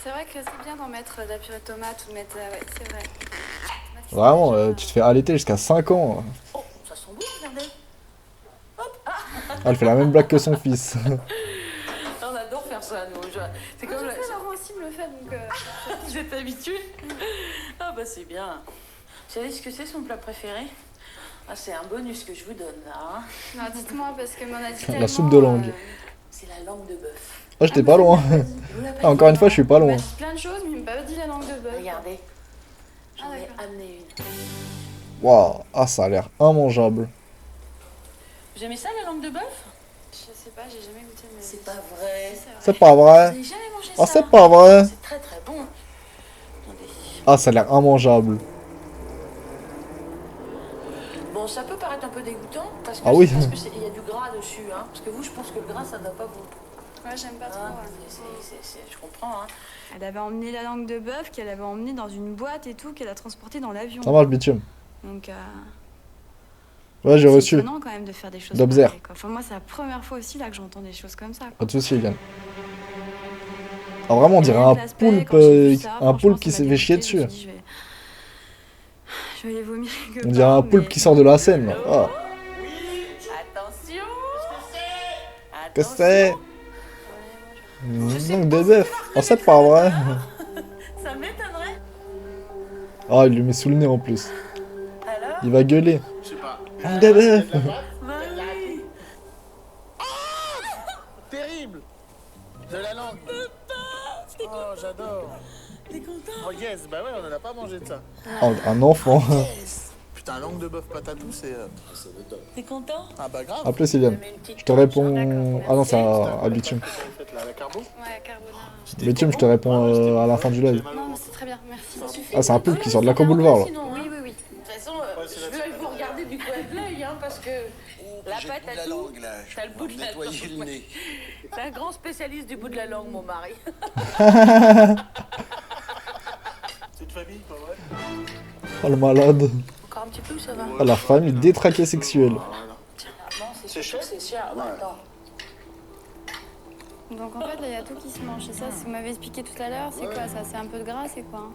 C'est vrai que c'est bien d'en mettre de la purée de tomate ou de mettre... ouais, c'est vrai. Vraiment, tu te fais allaiter jusqu'à 5 ans. Oh, ça sent bon, regardez. Hop. Elle fait la même blague que son fils. On adore faire ça, nous. C'est comme Laurent aussi me le fait, donc... Vous êtes habitués? Ah bah c'est bien. Vous savez ce que c'est son plat préféré? Ah, c'est un bonus que je vous donne là. Hein. Non, dites-moi parce que m'en a dit tellement, la soupe de langue. C'est la langue de bœuf. Ah, j'étais pas loin. Ah, encore une fois, je suis pas loin. Il m'a dit plein de choses, mais il m'a pas dit la langue de bœuf. Regardez. J'en ai amené une. Waouh, ah, ça a l'air immangeable. Vous aimez ça la langue de bœuf? Je sais pas, j'ai jamais goûté. Mais... C'est pas vrai. C'est pas vrai. Vous n'avez jamais mangé ça? Ah, c'est pas vrai. C'est très très bon. Ah, ça a l'air immangeable. Bon, ça peut paraître un peu dégoûtant parce que ah oui. Il y a du gras dessus, hein. Parce que vous, je pense que le gras, ça ne doit pas vous. Ouais, j'aime pas trop. Je comprends, hein. Elle avait emmené la langue de bœuf qu'elle avait emmenée dans une boîte et tout, qu'elle a transportée dans l'avion. Ça marche, Bitume. Donc, ouais, j'ai reçu. C'est étonnant quand même de faire des choses d'Obser. Enfin, moi, c'est la première fois aussi là que j'entends des choses comme ça. Quoi. Pas de soucis, Yann. Ah, vraiment, on dirait un poulpe qui s'est fait chier dessus. Je vais les vomir. On dirait un poulpe qui sort de la Seine. Là. Oh. Attention. Que c'est? Langue de bœuf. Oh, c'est pas vrai. Ça m'étonnerait. Oh, il lui met sous le nez en plus. Alors? Il va gueuler. Je sais pas. Langue de bœuf. Oui. Terrible. De la langue. Oh, j'adore. T'es content? Oh yes, bah ouais, on en a pas mangé de ça. Oh, un enfant. Yes. Putain, langue de bœuf patatou, c'est le top. T'es content? Ah bah grave. Appelez Sylviane. Je te réponds... Ah non, c'est à Bitume. La carbone? Ouais, carbonara. Bitume, je te réponds à la fin du live. Non, mais c'est très bien, merci. Ah, c'est un poulpe qui sort de la boulevard là. Oui. De toute façon, je veux vous regarder du coin de l'œil, hein, parce que de la tout. langue, là. T'as le bout de la Nettoyer langue. le nez. C'est un grand spécialiste du bout de la langue, mon mari. C'est une famille, pas vrai? Oh le malade. Encore un petit peu, ça va. Ah, la famille détraquée sexuelle. Non, c'est cher. C'est cher. Attends. Donc en fait, là, il y a tout qui se mange. C'est ça, ce que vous m'avez expliqué tout à l'heure. C'est quoi ça? C'est un peu de gras, c'est quoi?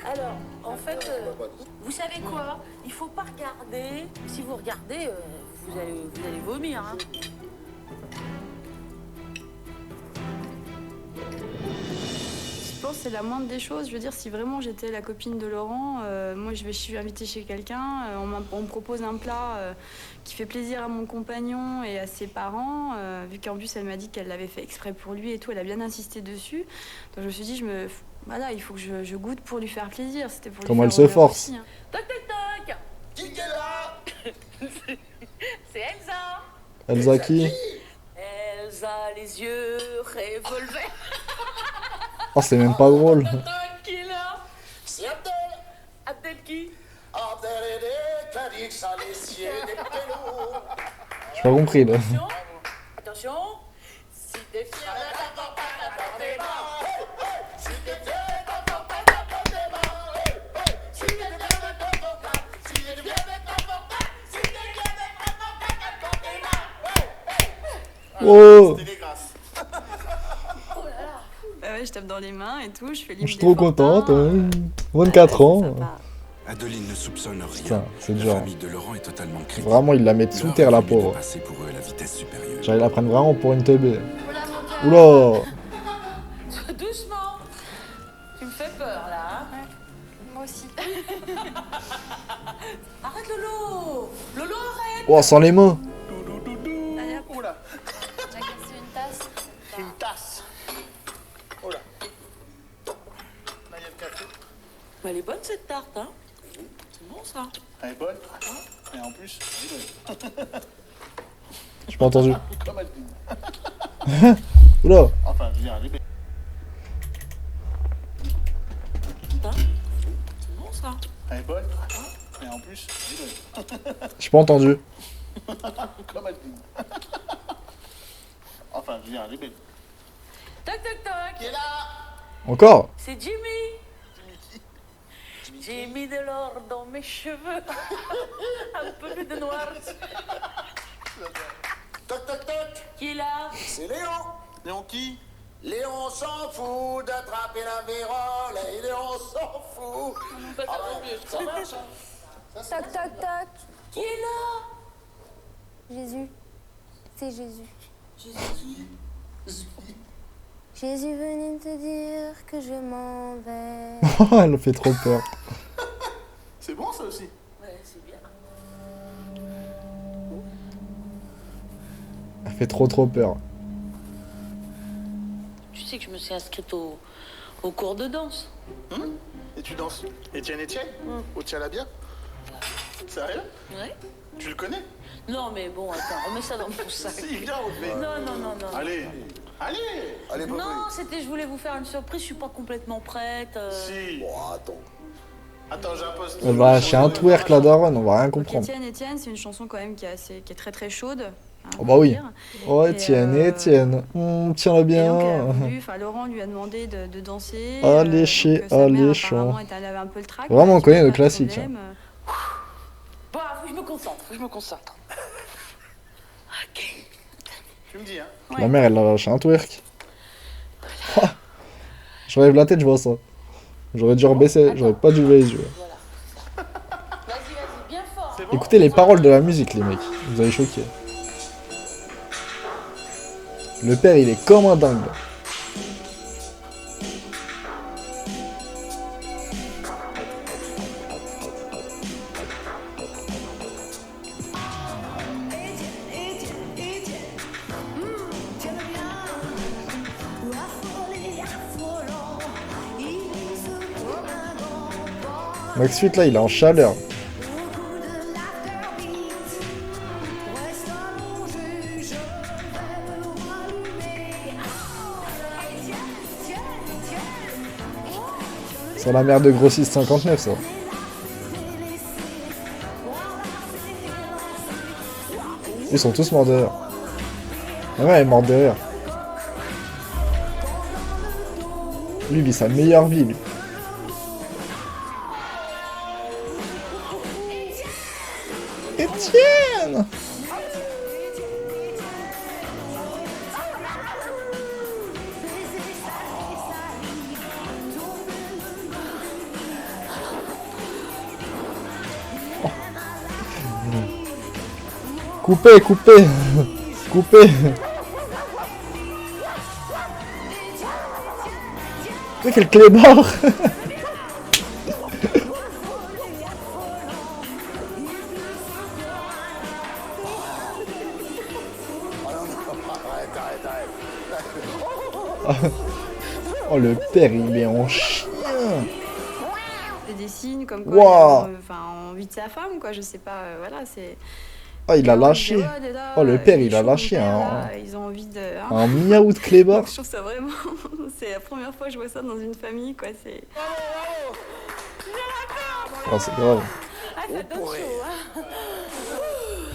Alors, en fait, vous savez quoi? Il faut pas regarder. Si vous regardez, vous allez vomir. Hein. Je pense que c'est la moindre des choses. Je veux dire, si vraiment j'étais la copine de Laurent, moi je suis invitée chez quelqu'un, on me propose un plat qui fait plaisir à mon compagnon et à ses parents, vu qu'en plus elle m'a dit qu'elle l'avait fait exprès pour lui et tout, elle a bien insisté dessus. Donc je me suis dit, voilà, il faut que je goûte pour lui faire plaisir. C'était pour lui Comment faire elle se honneur force. aussi, hein. Toc, toc, toc. Qui est là? C'est Elsa. Elsa qui? Elsa, les yeux revolver. Oh, c'est même pas drôle. Qui est là? C'est Abdel. Abdel qui? Abdel et des cadix à l'essier des pélos. J'ai pas compris là. Attention. Si t'es fier de ta campagne, dans tes mains. Si t'es fier de ta campagne, dans tes mains. Si t'es fier de ta campagne, si t'es fier de ta campagne, si t'es fier de ta campagne, dans tes mains. Oh, C'était des grâces. Bah ouais, je tape dans les mains et tout, je fais je suis trop contente. 24 ans. Adeline ne soupçonne rien. Putain, c'est La dur. famille de Laurent est totalement critique. Vraiment, ils la mettent sous Leur terre, la refus de pauvre. passer pour eux à la vitesse supérieure. J'allais la prendre vraiment pour une teubée. Oula. Doucement. Tu me fais peur là. Hein? Moi aussi. Arrête Lolo. Lolo, arrête. Oh, sans les mains. Allez hop, Oula, j'ai cassé une tasse. une tasse. Oh là. Là, il y a le café. Elle est bonne cette tarte, hein? C'est bon ça. Elle est bonne. Et en plus, elle est bonne. J'ai pas entendu. Comme Adeline. Oula. Enfin, je veux dire, elle est belle. Hein? C'est bon ça. Elle est bonne. Et en plus, elle est bonne. J'ai pas entendu. Comme Adeline. Enfin, je veux dire, elle est belle. Toc toc toc. Qui est là? Encore. C'est Jimmy. J'ai mis de l'or dans mes cheveux. Un peu de noir. Toc toc toc. Qui est là? C'est Léon. Léon qui? Léon s'en fout d'attraper la vérole et Léon s'en fout. Pas Ah tant ouais, mieux. ça marche, hein. Toc, toc, toc. Qui est là? Jésus. C'est Jésus. Jésus qui? Jésus venait te dire que je m'en vais. Elle fait trop peur. C'est bon ça aussi. Ouais, c'est bien. Elle fait trop peur. Tu sais que je me suis inscrite au cours de danse. Et tu danses Étienne Au Tchalabia? Sérieux? Ouais. Tu le connais? Non, mais bon, attends, remets ça dans mon sac. Si, viens, on le fait. Non. Allez. Allez. Allez, papa. Non, c'était, je voulais vous faire une surprise, je suis pas complètement prête. Si. Bon, attends. Attends, j'impose. Elle va lâcher un twerk la daronne, on va rien Donc comprendre. Étienne, c'est une chanson quand même qui est très très chaude. Hein, Oh on bah va oui. dire. Oh Et, Étienne, Étienne. Tiens-le Et donc, elle a bien. voulu, Laurent lui a demandé de danser. Alléché, donc, sa mère, alléchant. apparemment, elle avait un peu le trac. Vraiment, on mais connaît pas le de classique, problème. Bon, faut que je me concentre, Ok. Tu me dis, hein. La mère, elle a lâché un twerk. Je relève la tête, je vois ça. J'aurais dû rebaisser, j'aurais pas dû lever les yeux. Vas-y, bien fort. C'est bon? Écoutez les paroles de la musique, les mecs. Vous avez choqué. Le père, il est comme un dingue. Max Suite, là, il est en chaleur. C'est la mère de Grossiste 59, ça. Ils sont tous morts de rire. La mère est morte de rire. Lui, il vit sa meilleure vie, lui. Étienne! Coupez, coupez, coupez. Mais quel clébard. Oh, le père, il est en chien. C'est des signes comme quoi Wow. il a enfin, envie de sa femme, quoi. Je sais pas, voilà, c'est... Oh, il a lâché. Là, Oh, le père, il a chaud, lâché mon père, un... là, ils ont envie de... hein. Un miaou de clébard. Je trouve ça vraiment... c'est la première fois que je vois ça dans une famille, quoi. C'est... Oh, c'est grave. Ah, ça donne chaud, hein.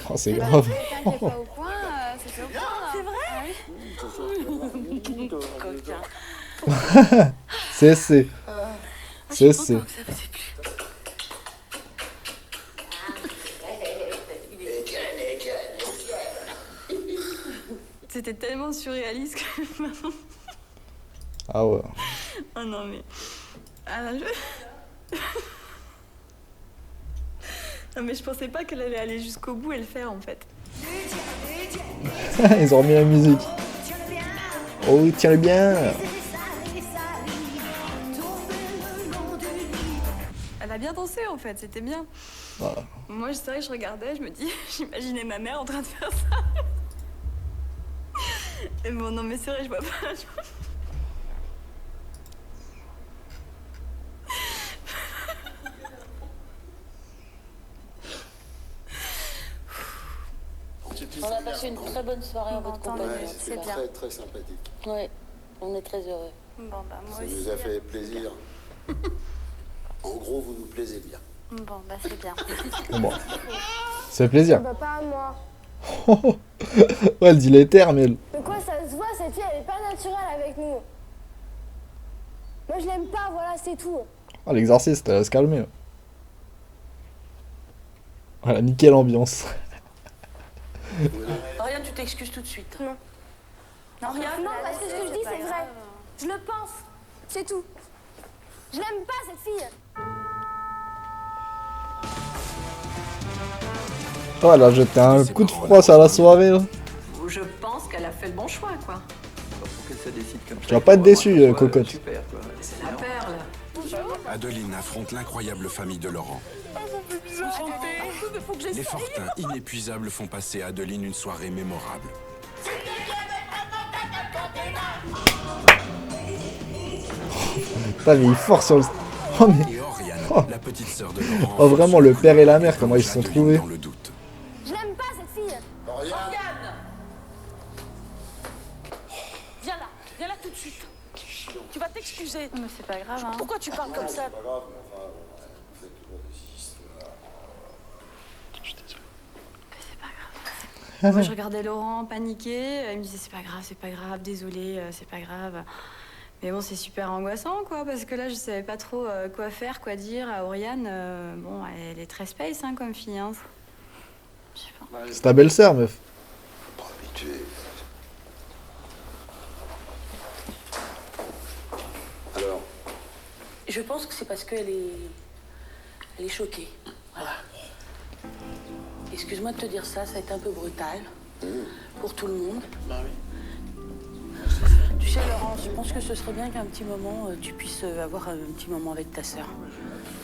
Oh, c'est grave. Quelqu'un qui est pas au point, c'est fait au point, là. C'est vrai? C'est. C'est. C'était tellement surréaliste que... Ah ouais. Oh non, mais... Ah, là, je... Non, mais je pensais pas qu'elle allait aller jusqu'au bout et le faire, en fait. Ils ont remis la musique. Oh, tiens-le bien. Elle a bien dansé, en fait, c'était bien. Voilà. Moi, c'est vrai que je regardais, je me dis... J'imaginais ma mère en train de faire ça. Et bon, non, mais c'est vrai, je vois pas... On a passé une très bonne soirée en votre compagnie. Ouais, c'était très très sympathique. Oui, on est très heureux. Bon, bah, moi Ça aussi. nous a fait plaisir. En gros, vous nous plaisez bien. Bon, bah, c'est bien. Bon. Ça fait plaisir. Bah, pas à moi. Ouais, elle dit les termes, elle. Mais quoi, ça se voit, cette fille, elle est pas naturelle avec nous. Moi, je l'aime pas, voilà, c'est tout. Oh, l'exorciste, elle va se calmer. Voilà, nickel ambiance. Rien, tu t'excuses tout de suite. Non. Non, rien. Non, parce que ce que je dis, c'est vrai. Je le pense. C'est tout. Je l'aime pas, cette fille. Oh, elle a jeté un coup de froid sur la soirée, là. Je pense qu'elle a fait le bon choix, quoi. Pour qu'elle se décide comme ça. Tu vas pas être déçu, cocotte. Super, quoi. C'est la perle. Adeline affronte l'incroyable famille de Laurent. Les Fortins inépuisables font passer à Adeline une soirée mémorable. Putain, mais il force sur le... Oh, mais... Et Oriane, Oh. la petite sœur de Laurent. Oh, vraiment, le père et la mère, comment ils se sont Adeline trouvés. dans le doute. Je l'aime pas, cette fille. Morgane! Viens là tout de suite. Tu vas t'excuser. Mais c'est pas grave, hein. Pourquoi tu parles comme ça? Moi, je regardais Laurent paniquer. Il me disait, c'est pas grave, désolé, c'est pas grave. Mais bon, c'est super angoissant, quoi, parce que là, je savais pas trop quoi faire, quoi dire à Oriane. Bon, elle est très space, hein, comme fille, hein. Je sais pas. C'est ta belle-sœur, meuf. Pas habitué. Alors, Je pense que c'est parce qu'elle est choquée. Voilà. Excuse-moi de te dire ça, ça a été un peu brutal pour tout le monde. Bah oui. Tu sais, Laurent, je pense que ce serait bien qu'à un petit moment, tu puisses avoir un petit moment avec ta sœur.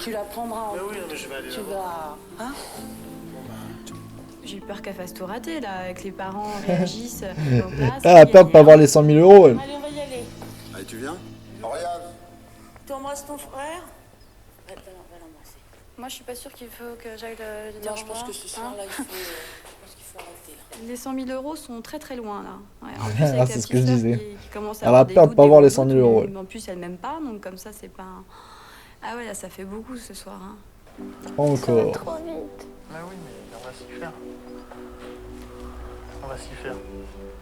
Tu la prendras en Bah oui, compte. mais je vais aller Tu la vas... Hein? J'ai eu peur qu'elle fasse tout rater, là, avec les parents réagissent. Donc là, Elle a peur de pas avoir les 100 000 euros, elle. Allez, on va y aller. allez, tu viens? Oriane, Tu embrasses ton frère? Va l'embrasser. Moi, je suis pas sûre qu'il faut que j'aille le dire Non, au je pense revoir, que ce hein. soir-là, je pense qu'il faut arrêter, là. Les 100 000 euros sont très très loin, là. Ouais, en plus, avec Ah, la c'est ce petite que je sœur disais. qui commence à Elle avoir a des peur de doutes, pas des avoir les gros 100 000 doutes, euros, mais en plus, elle m'aime pas, donc comme ça, c'est pas... Ah ouais, là, ça fait beaucoup ce soir, hein. Encore. Trop vite. Bah oui, mais on va s'y faire. On va s'y faire.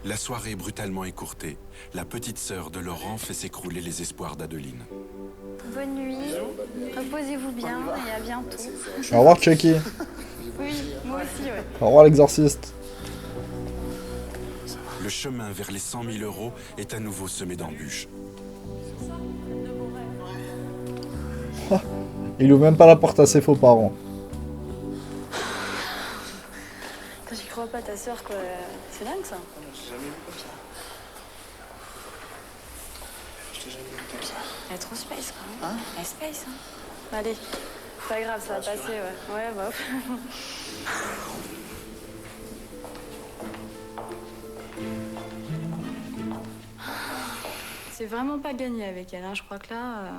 La soirée brutalement écourtée, la petite sœur de Laurent fait s'écrouler les espoirs d'Adeline. Bonne nuit, reposez-vous bien et à bientôt. Au revoir Chucky. Oui, moi aussi, ouais. Au revoir l'exorciste. Le chemin vers les 100 000 euros est à nouveau semé d'embûches. Il ouvre même pas la porte à ses faux parents. J'y crois pas, ta soeur, quoi. C'est dingue, ça. J'ai jamais vu comme ça. Je t'ai jamais vu comme ça. Elle est trop space, quoi. Hein? Elle est space, hein. Allez, pas grave, ça va passer, ouais. Ouais, bah. C'est vraiment pas gagné avec elle, hein. Je crois que là...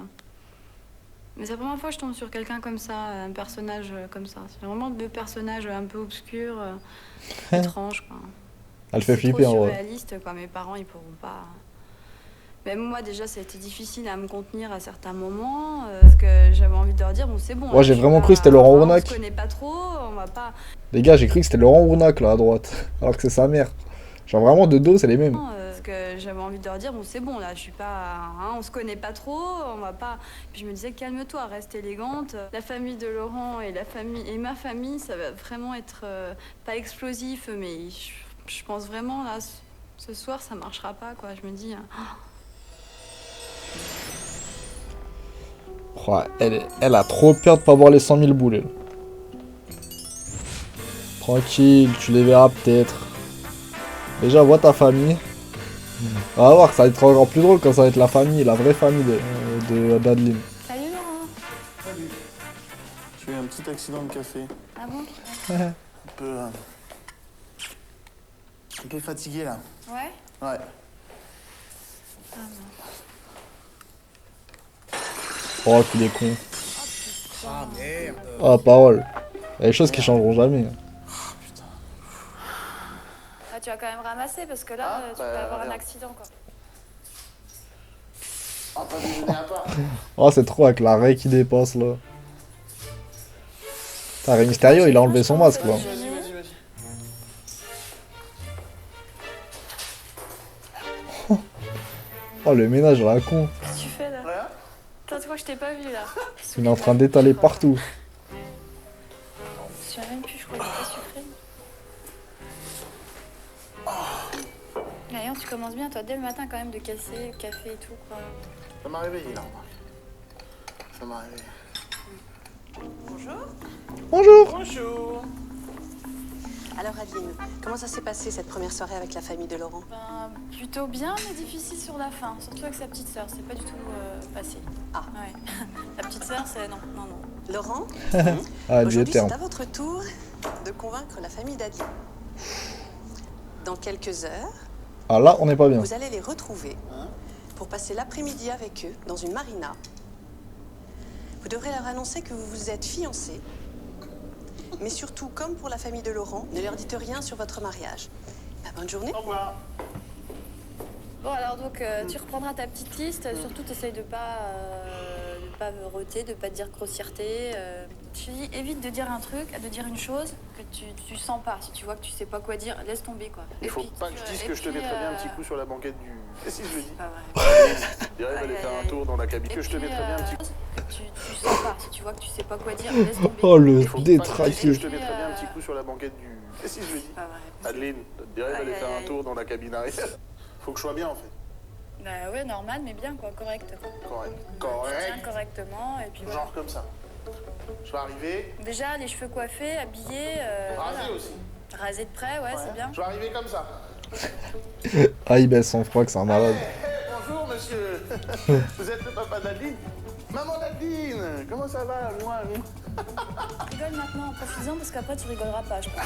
Mais c'est la première fois que je tombe sur quelqu'un comme ça, un personnage comme ça. C'est vraiment deux personnages un peu obscurs, étranges, quoi. Elle fait flipper en trop vrai. surréaliste, quoi. Mes parents, ils pourront pas... Même moi, déjà, ça a été difficile à me contenir à certains moments, parce que j'avais envie de leur dire, bon, c'est bon. Ouais, j'ai vraiment cru que c'était Laurent Rounac. On se connaît pas trop, on va pas... Les gars, j'ai cru que c'était Laurent Rounac là à droite. Alors que c'est sa mère. Genre vraiment de dos, c'est les mêmes. Parce que j'avais envie de leur dire, bon, c'est bon, là, je suis pas... Hein, on se connaît pas trop, on va pas... Puis je me disais, calme-toi, reste élégante. La famille de Laurent et ma famille, ça va vraiment être pas explosif, mais je pense vraiment, là, ce soir, ça marchera pas, quoi. Je me dis... Oh, elle a trop peur de pas voir les 100 000 boules. Elle. Tranquille, tu les verras peut-être. Déjà, vois ta famille. On va voir, ça va être encore plus drôle quand ça va être la famille, la vraie famille d'Adeline. Salut Laurent. Salut. J'ai eu un petit accident de café. Ah bon? Un peu fatigué là. Ouais? Ouais. Ah non. Oh, qu'il est con. Ah merde. Oh, parole. Il y a des choses qui changeront jamais. Ah, tu vas quand même ramasser parce que là, tu peux avoir un accident, quoi. Ah, pas déjeuner à part. Oh, c'est trop avec la raie qui dépasse là. Putain, Rey Mysterio, il a enlevé son masque là. Vas-y. Oh, le ménage à la con. Qu'est-ce que tu fais là? Rien. Toi, tu crois que je t'ai pas vu là? Il est en train d'étaler partout. Je suis même plus, je crois que j'ai pas sucré. D'ailleurs, tu commences bien, toi, dès le matin quand même, de casser, café et tout, quoi. Ça m'a réveillé là, remarque. Ça m'a réveillé. Bonjour. Bonjour. Bonjour. Alors Adeline, comment ça s'est passé cette première soirée avec la famille de Laurent? Ben, plutôt bien, mais difficile sur la fin. Surtout avec sa petite sœur, c'est pas du tout passé. Ah. Ouais. La petite sœur, c'est... Non. Laurent, Ah, du aujourd'hui terme. c'est à votre tour de convaincre la famille d'Adeline. Dans quelques heures, Ah là, on n'est pas bien. vous allez les retrouver pour passer l'après-midi avec eux dans une marina. Vous devrez leur annoncer que vous vous êtes fiancés. Mais surtout, comme pour la famille de Laurent, ne leur dites rien sur votre mariage. Bonne journée. Au revoir. Bon, alors donc, tu reprendras ta petite liste. Surtout, t'essayes de pas roter, de pas dire grossièreté. Je te dis, évite de dire un truc, de dire une chose que tu sens pas. Si tu vois que tu sais pas quoi dire, laisse tomber, quoi. Il faut pas que je dise que je te mettrais bien un petit coup sur la banquette du... Et si je le dis? Pas vrai. Il arrive à aller faire un tour dans la cabine. Que je te mettrais bien un petit coup. Tu sens pas. Si tu vois que tu sais pas quoi dire, laisse tomber. Oh, le Il faut pas que je dise que détraqué. je te mettrais bien un petit coup sur la banquette du... Et si je le dis? Pas vrai. Adeline, il arrive à aller faire un tour dans la cabine arrière. Faut que je sois bien en fait. Bah ouais, normal, mais bien, quoi, correct. Correct. Tu Correct. tiens correctement, et puis voilà. Genre comme ça. Je vais arriver. Déjà, les cheveux coiffés, habillés. Rasé voilà. aussi. Rasé de près, ouais, c'est bien. Je vais arriver comme ça. Ah, il baisse son froid que c'est un malade. Bonjour monsieur. Vous êtes le papa d'Adeline? Maman d'Adeline, comment ça va? Moi. Rigole maintenant, profites-en parce qu'après tu rigoleras pas, je pense.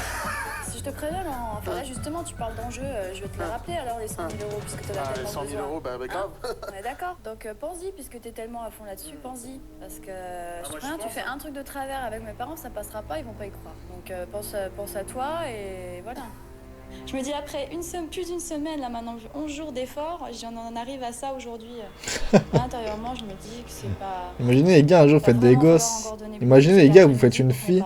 Si je te préviens, Laurent, enfin là justement tu parles d'enjeu, je vais te le rappeler alors les 100 000 euros puisque tu as Ah, les tellement 100 000 besoin. euros, bah grave. On est d'accord. Donc pense-y puisque tu es tellement à fond là-dessus, pense-y. Parce que je te moi, préviens, je tu fais un truc de travers avec mes parents, ça passera pas, ils vont pas y croire. Donc pense à toi et voilà. Je me dis après plus d'une semaine, là maintenant 11 jours d'efforts, j'en en arrive à ça aujourd'hui. Intérieurement, je me dis que c'est pas... Imaginez les gars, un jour, vous faites des gosses. Imaginez les gars, vous faites une fille.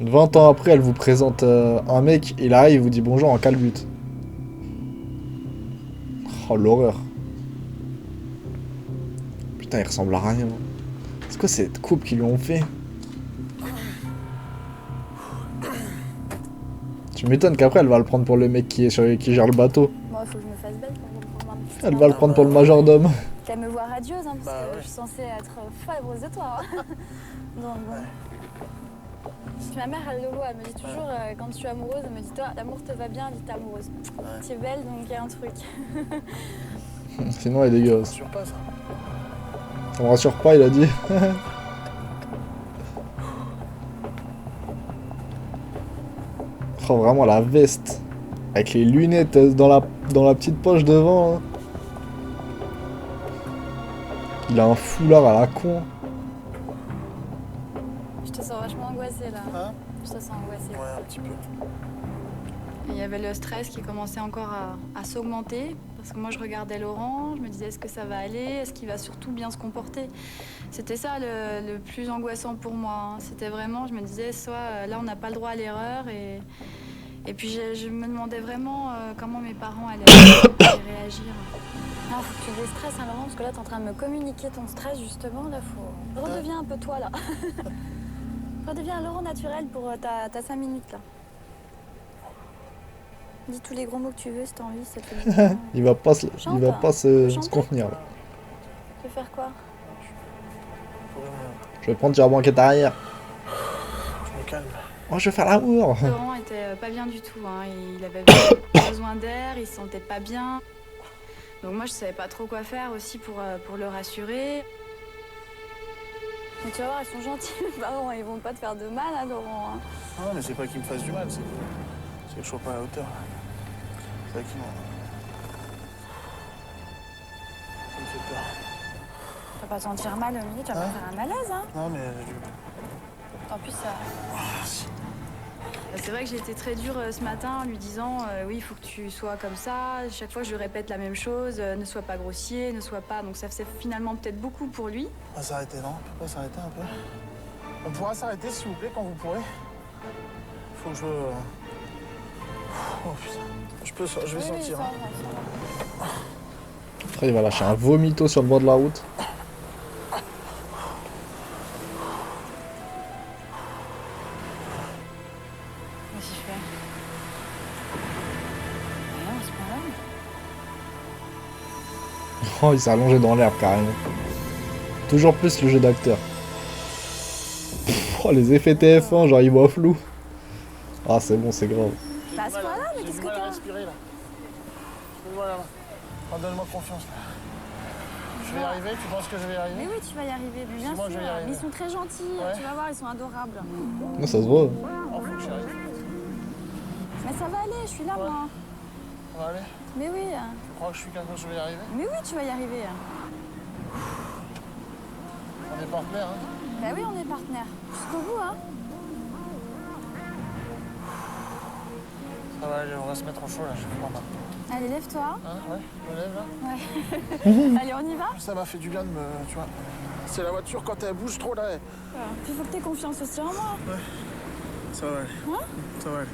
20 ans après, elle vous présente un mec, il arrive, il vous dit bonjour en calbute. Oh, l'horreur. Putain, il ressemble à rien. C'est quoi cette coupe qu'ils lui ont fait? Tu m'étonnes qu'après, elle va le prendre pour le mec qui gère le bateau. Bon, il faut que je me fasse belle pour prendre un petit Elle va le prendre pour le majordome. Qu'elle me voit radieuse, hein, parce que je suis censée être folle amoureuse de toi. Hein. Donc bon. Puis ma mère, elle le voit, elle me dit toujours, quand je suis amoureuse, elle me dit, toi, l'amour te va bien, dis t'es amoureuse. Tu es belle, donc il y a un truc. Sinon, elle est dégueulasse. Ça me rassure pas, ça. Ça me rassure pas, il a dit. Oh, vraiment, la veste. Avec les lunettes dans la petite poche devant. Hein. Il a un foulard à la con. Je te sens vachement angoissée là. Hein? Je te sens angoissée. Ouais, un petit peu. Et il y avait le stress qui commençait encore à s'augmenter. Parce que moi, je regardais Laurent, je me disais, est-ce que ça va aller? Est-ce qu'il va surtout bien se comporter? C'était ça le plus angoissant pour moi. Hein. C'était vraiment, je me disais, soit là, on n'a pas le droit à l'erreur. Et puis, je me demandais vraiment comment mes parents allaient réagir. Ah, faut que tu déstresses, hein, Laurent, parce que là, t'es en train de me communiquer ton stress, justement. Là, faut... Redeviens un peu toi, là. Redeviens Laurent naturel pour ta 5 minutes, là. Dis tous les gros mots que tu veux si t'as envie, ça te fait bien. Il va pas se contenir. Là. Tu veux faire quoi? Je vais prendre sur la banquette arrière. Je me calme. Oh, je vais faire l'amour. Laurent était pas bien du tout, hein. Il avait besoin d'air, il se sentait pas bien. Donc moi je savais pas trop quoi faire aussi pour le rassurer. Mais tu vas voir, ils sont gentils, mes parents, ils vont pas te faire de mal, hein, Laurent. Hein. Non, mais c'est pas qu'ils me fassent du mal, c'est que je sois pas à la hauteur. C'est ça qui m'en... Ça me fait peur. Tu vas pas te sentir mal au milieu, tu vas pas faire un malaise, hein. Non, mais... En plus, ça... C'est vrai que j'ai été très dure ce matin en lui disant oui, il faut que tu sois comme ça. Chaque fois, je lui répète la même chose. Ne sois pas grossier, ne sois pas... Donc ça faisait finalement peut-être beaucoup pour lui. On va s'arrêter, non? On peut pas s'arrêter un peu? On pourra s'arrêter, s'il vous plaît, quand vous pourrez. Faut que je... Oh putain. Je vais sentir. Oui, Hein. Après, il va lâcher un vomito sur le bord de la route. Qu'est-ce qu'il fait? Rien, c'est pas là. Oh, il s'est allongé dans l'herbe carrément. Toujours plus le jeu d'acteur. Oh, les effets TF1, genre il voit flou. Ah, c'est bon, c'est grave. Bah, à ce point-là, mais qu'est-ce que J'ai du mal à t'as? respirer, là. Voilà. Oh, donne-moi confiance, là. Je vais y arriver, tu penses que je vais y arriver? Mais oui, tu vas y arriver, mais bien Dis-moi sûr. que je vais y arriver. Ils sont très gentils, Ouais. tu vas voir, ils sont adorables. Non, ça se voit. Oh, faut que j'y arrive. Mais ça va aller, je suis là, moi. Ça va aller? Mais oui, Tu crois que je suis quelqu'un que je vais y arriver? mais oui, tu vas y arriver. On est partenaires, hein? Bah oui, on est partenaires. Jusqu'au bout, hein. Ça va aller, on va se mettre au chaud, là, je vais prendre maintenant. Allez, lève-toi. Hein, ouais, je me lève, là. Ouais. Allez, on y va? Ça m'a fait du bien de me... Tu vois, c'est la voiture, quand elle bouge trop, là, Puis il faut que t'aies confiance aussi en moi. ça va aller. Hein? Ça va aller.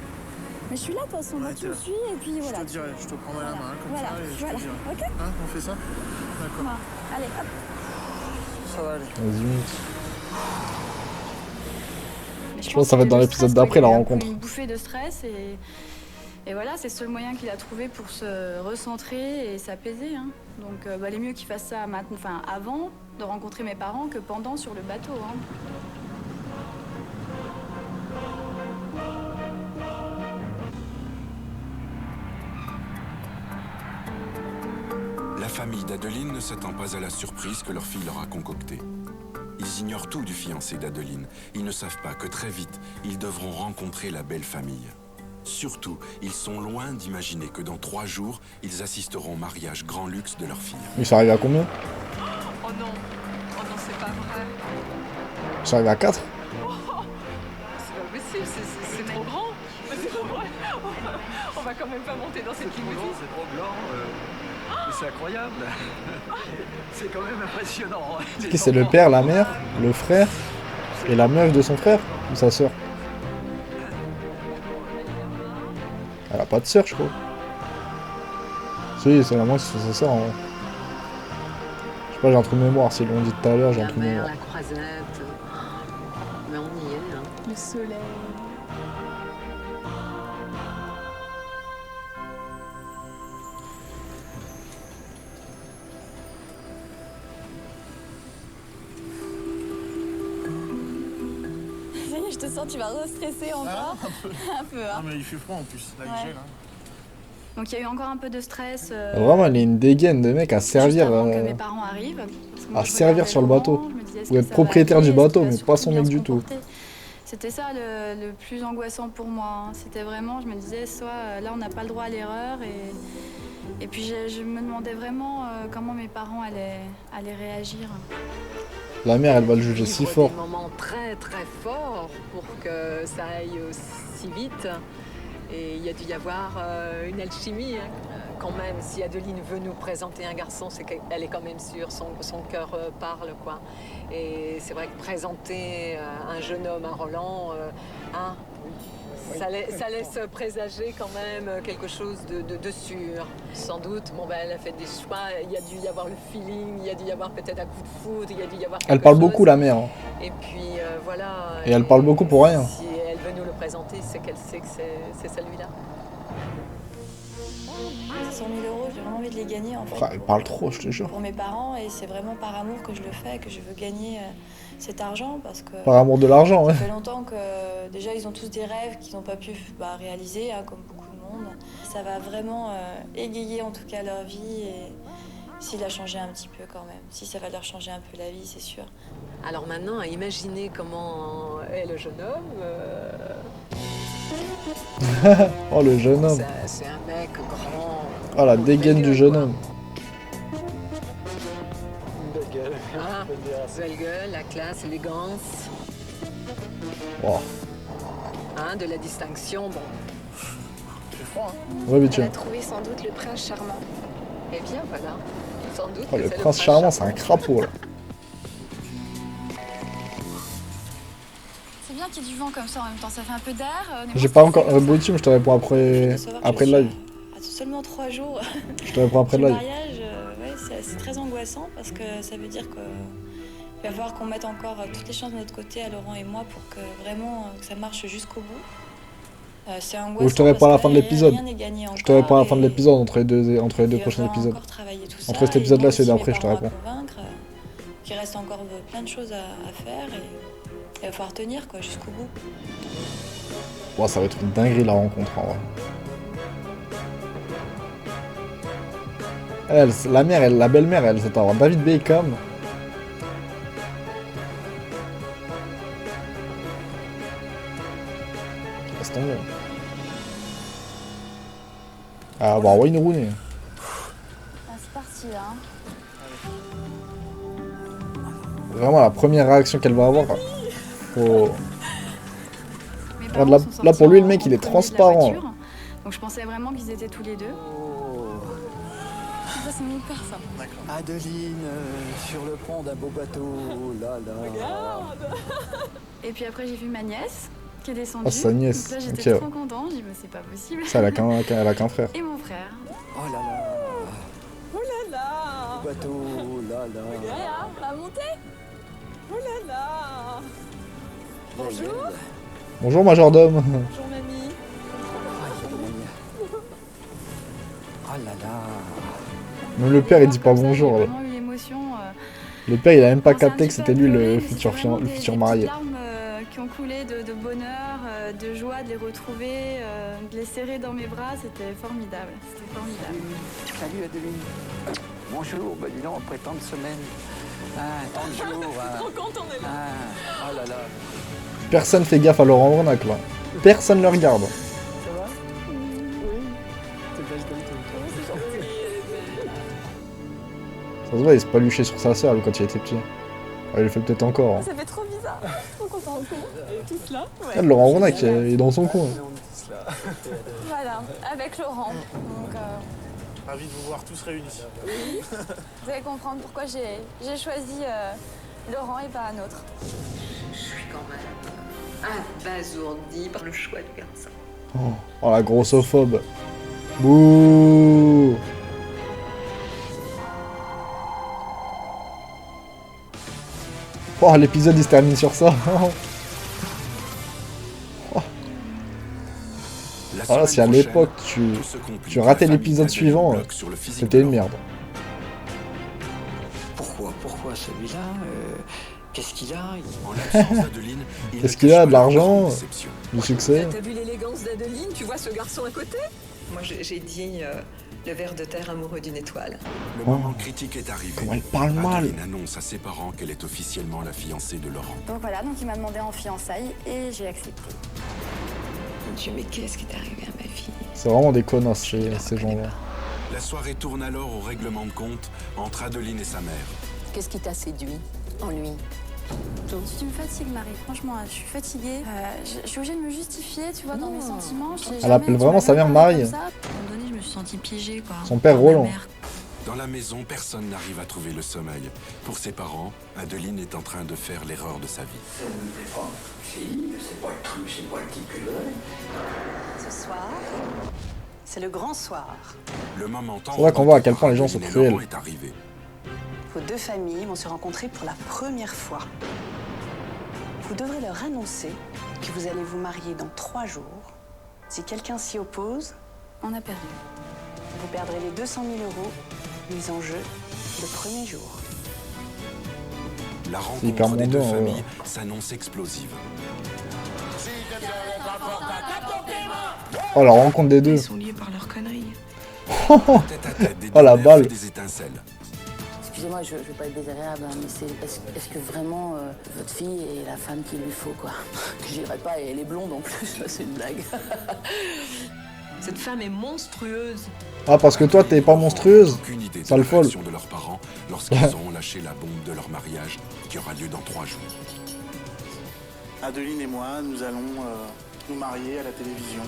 Mais je suis là, de toute façon. Moi, tu me suis et puis voilà. Je te dirai, je te prendrai la main, comme Voilà, ça, et je voilà. te dirai. Ok? Hein, on fait ça? D'accord. Bon, allez, hop. Ça va aller. Vas-y. Mais Je pense que ça va être dans l'épisode d'après, la rencontre. Une bouffée de stress et voilà, c'est le seul moyen qu'il a trouvé pour se recentrer et s'apaiser. Hein. Donc, il est mieux qu'il fasse ça maintenant, enfin, avant de rencontrer mes parents que pendant sur le bateau. Hein. La famille d'Adeline ne s'attend pas à la surprise que leur fille leur a concoctée. Ils ignorent tout du fiancé d'Adeline. Ils ne savent pas que très vite, ils devront rencontrer la belle famille. Surtout, ils sont loin d'imaginer que dans 3 jours, ils assisteront au mariage grand luxe de leur fille. Il s'est arrivé à combien? Oh non, c'est pas vrai. Il s'est arrivé à 4? C'est pas possible, c'est trop grand. C'est trop vrai. On va quand même pas monter dans cette limousine. C'est trop blanc. Mais c'est incroyable. C'est quand même impressionnant. Est-ce que c'est le père, la mère, le frère et la meuf de son frère ou sa sœur? a pas de sœur, je crois. Si, c'est la moi qui sont sa sœur en vrai. Je sais pas, j'ai un trou de mémoire. Si l'on dit tout à l'heure, j'ai un La trou de mer, mémoire. la croisette. Mais on y est, hein. Le soleil. Ça y est, je te sens, tu vas re-stresser encore. Un peu, hein. Ah, mais il fait froid en plus, là, il Ouais. gèle. Hein. Donc il y a eu encore un peu de stress. Vraiment, il est une dégaine de mec à servir. Juste avant que mes parents arrivent. Parce que moi, À je servir regardais sur le Laurent, bateau. je me disais, est-ce Ou que être ça propriétaire va du aller, est-ce bateau, qu'il va mais pas surtout son bien mec se du tout. comporter. C'était ça le plus angoissant pour moi. Hein. C'était vraiment, je me disais, soit là on n'a pas le droit à l'erreur et puis je me demandais vraiment comment mes parents allaient réagir. La mère, elle va le juger si Vivre fort. des moments très très forts pour que ça aille aussi vite. Et il y a dû y avoir une alchimie. Hein. Quand même, si Adeline veut nous présenter un garçon, c'est qu'elle est quand même sûre, son cœur parle, quoi. Et c'est vrai que présenter un jeune homme à Roland, hein, ça laisse présager quand même quelque chose de sûr. Sans doute, bon, ben, elle a fait des choix, il y a dû y avoir le feeling, il y a dû y avoir peut-être un coup de foudre, il y a dû y avoir Elle quelque parle chose. beaucoup, la mère. Hein. Et puis voilà. Et elle parle beaucoup pour rien. Si elle veut nous le présenter, c'est qu'elle sait que c'est celui-là. 100 000 €, j'ai vraiment envie de les gagner en fait. Ah, elle parle trop, je te jure. Pour mes parents et c'est vraiment par amour que je le fais, que je veux gagner cet argent parce que... Par amour de l'argent, ouais. Ça fait longtemps que déjà ils ont tous des rêves qu'ils n'ont pas pu réaliser, hein, comme beaucoup de monde. Ça va vraiment égayer en tout cas leur vie et s'il a changé un petit peu quand même. Si ça va leur changer un peu la vie, c'est sûr. Alors maintenant, à imaginer comment est le jeune homme. Oh, le jeune homme. C'est un mec grand. Oh, la dégaine du jeune homme. Belle gueule. Ah, belle gueule, la classe, l'élégance. Oh. Hein, de la distinction, bon. Il fait froid, hein. Ouais, mais tu Elle a trouvé sans doute le prince charmant. Eh bien, voilà. Sans doute. Oh, que le c'est prince charmant, c'est un crapaud, là. C'est bien qu'il y ait du vent comme ça en même temps, ça fait un peu d'air. J'ai pas encore. Brutum, je te réponds après le live. À seulement 3 jours Je te réponds après du le live. mariage, ouais, c'est très angoissant parce que ça veut dire que il va falloir qu'on mette encore toutes les chances de notre côté à Laurent et moi pour que vraiment que ça marche jusqu'au bout. C'est angoissant. Ou je te réponds à la fin de l'épisode. Rien n'est gagné Je te réponds à la fin de et l'épisode entre les deux il va prochains falloir épisodes. encore travailler tout ça, Entre cet et épisode-là moi et celui aussi, d'après, mes je te parents à réponds. convaincre, qu'il reste encore plein de choses à faire et il va falloir tenir quoi jusqu'au bout. Bon, ça va être une dinguerie la rencontre en vrai. Elle, la mère, elle, la belle-mère, elle s'attend à avoir David Beckham. Laisse tomber. Elle va avoir Wayne Rooney. Ah, c'est parti là. Vraiment la première réaction qu'elle va avoir. Faut... Mes Regarde, parents sont là, pour lui, le sortis mec, il est en premier de la transparent. voiture, donc je pensais vraiment qu'ils étaient tous les deux. Ça, c'est mon père, ça. Adeline, sur le pont d'un beau bateau, là, là. Et puis après, j'ai vu ma nièce qui est descendue. Ah, sa nièce, Donc là, j'étais ok. trop contente. J'ai dit, mais c'est pas possible. Ça, elle a qu'un frère. Et mon frère. Oh là là, Oh là là. bateau, là, là. Regarde, on va monter. Oh là là. Bonjour. Bonjour, majordome. Bonjour mamie. Oh là là. Même le père, il dit pas Comme ça, bonjour. J'ai Là. vraiment eu l'émotion. Le père, il a même pas Enfin, c'est un capté que petit c'était peu lui pleurer, le mais futur, c'était vraiment le des futur marié. petites larmes qui ont coulé de bonheur, de joie de les retrouver, de les serrer dans mes bras. C'était formidable. C'était formidable. Salut Adeline. Bonjour, bah dis donc, après tant de semaines. Ah, tant de jours. Ah. Trop content on est là. Ah, oh là là. Personne fait gaffe à Laurent Ornac là. Personne le regarde. Ça va? Oui. T'es belle comme tout. Ça se voit, il s'est pas luché sur sa sœur lui, quand il était petit. Ah, il le fait peut-être encore. Hein. Ça fait trop bizarre. Trop content. Tous là. Ouais. Regarde, Laurent Ornac, il est dans son coin. Voilà, avec Laurent. Donc, Ravi de vous voir tous réunis. Vous allez comprendre pourquoi j'ai choisi Laurent et pas un autre. Je suis quand même abasourdie par le choix du garçon. Oh la grossophobe. Bouh. Oh l'épisode il se termine sur ça. Voilà, si à l'époque tu ratais l'épisode suivant, c'était une merde. Pourquoi celui-là Qu'est-ce qu'il a Qu'est-ce qu'il a? De l'argent? Du succès? T'as vu l'élégance d'Adeline? Tu vois ce garçon à côté? Moi j'ai dit le ver de terre amoureux d'une étoile. Le moment critique est arrivé. Comment elle parle mal. Adeline annonce à ses parents qu'elle est officiellement la fiancée de Laurent. Donc voilà, donc il m'a demandé en fiançailles et j'ai accepté. Mon Dieu, mais qu'est-ce qui est arrivé à ma fille? C'est vraiment des connasses ces gens-là. La soirée tourne alors au règlement de compte entre Adeline et sa mère. Qu'est-ce qui t'a séduit en lui? Tu me fatigues, Marie. Franchement, je suis fatiguée. Je suis obligée de me justifier, tu vois, dans mes sentiments. Elle appelle vraiment sa mère Marie. À un moment donné, je me suis sentie piégée, quoi. Son père Roland. Dans la maison, personne n'arrive à trouver le sommeil. Pour ses parents, Adeline est en train de faire l'erreur de sa vie. C'est pas le truc, c'est pas le ticulé. Ce soir, c'est le grand soir. Le moment C'est là qu'on voit à quel point les gens sont cruels. est arrivé. Vos deux familles vont se rencontrer pour la première fois. Vous devrez leur annoncer que vous allez vous marier dans 3 jours. Si quelqu'un s'y oppose, On a perdu. vous perdrez les 200 000 € mis en jeu le premier jour. La hyper rencontre des deux mondain, ouais. familles s'annonce explosive. Oh la rencontre des deux. Ils sont liés par leurs conneries. Tête à tête, des Oh, la deux balle. mères fait des étincelles. Excusez-moi, je veux pas être désagréable, hein, mais est-ce que vraiment votre fille est la femme qu'il lui faut, quoi? J'irai pas, et elle est blonde en plus, c'est une blague. Cette femme est monstrueuse. Ah parce que toi t'es pas monstrueuse. Aucune idée de Sale la folle. réaction de leurs parents lorsqu'ils auront lâché la bombe de leur mariage qui aura lieu dans 3 jours. Adeline et moi, nous allons nous marier à la télévision.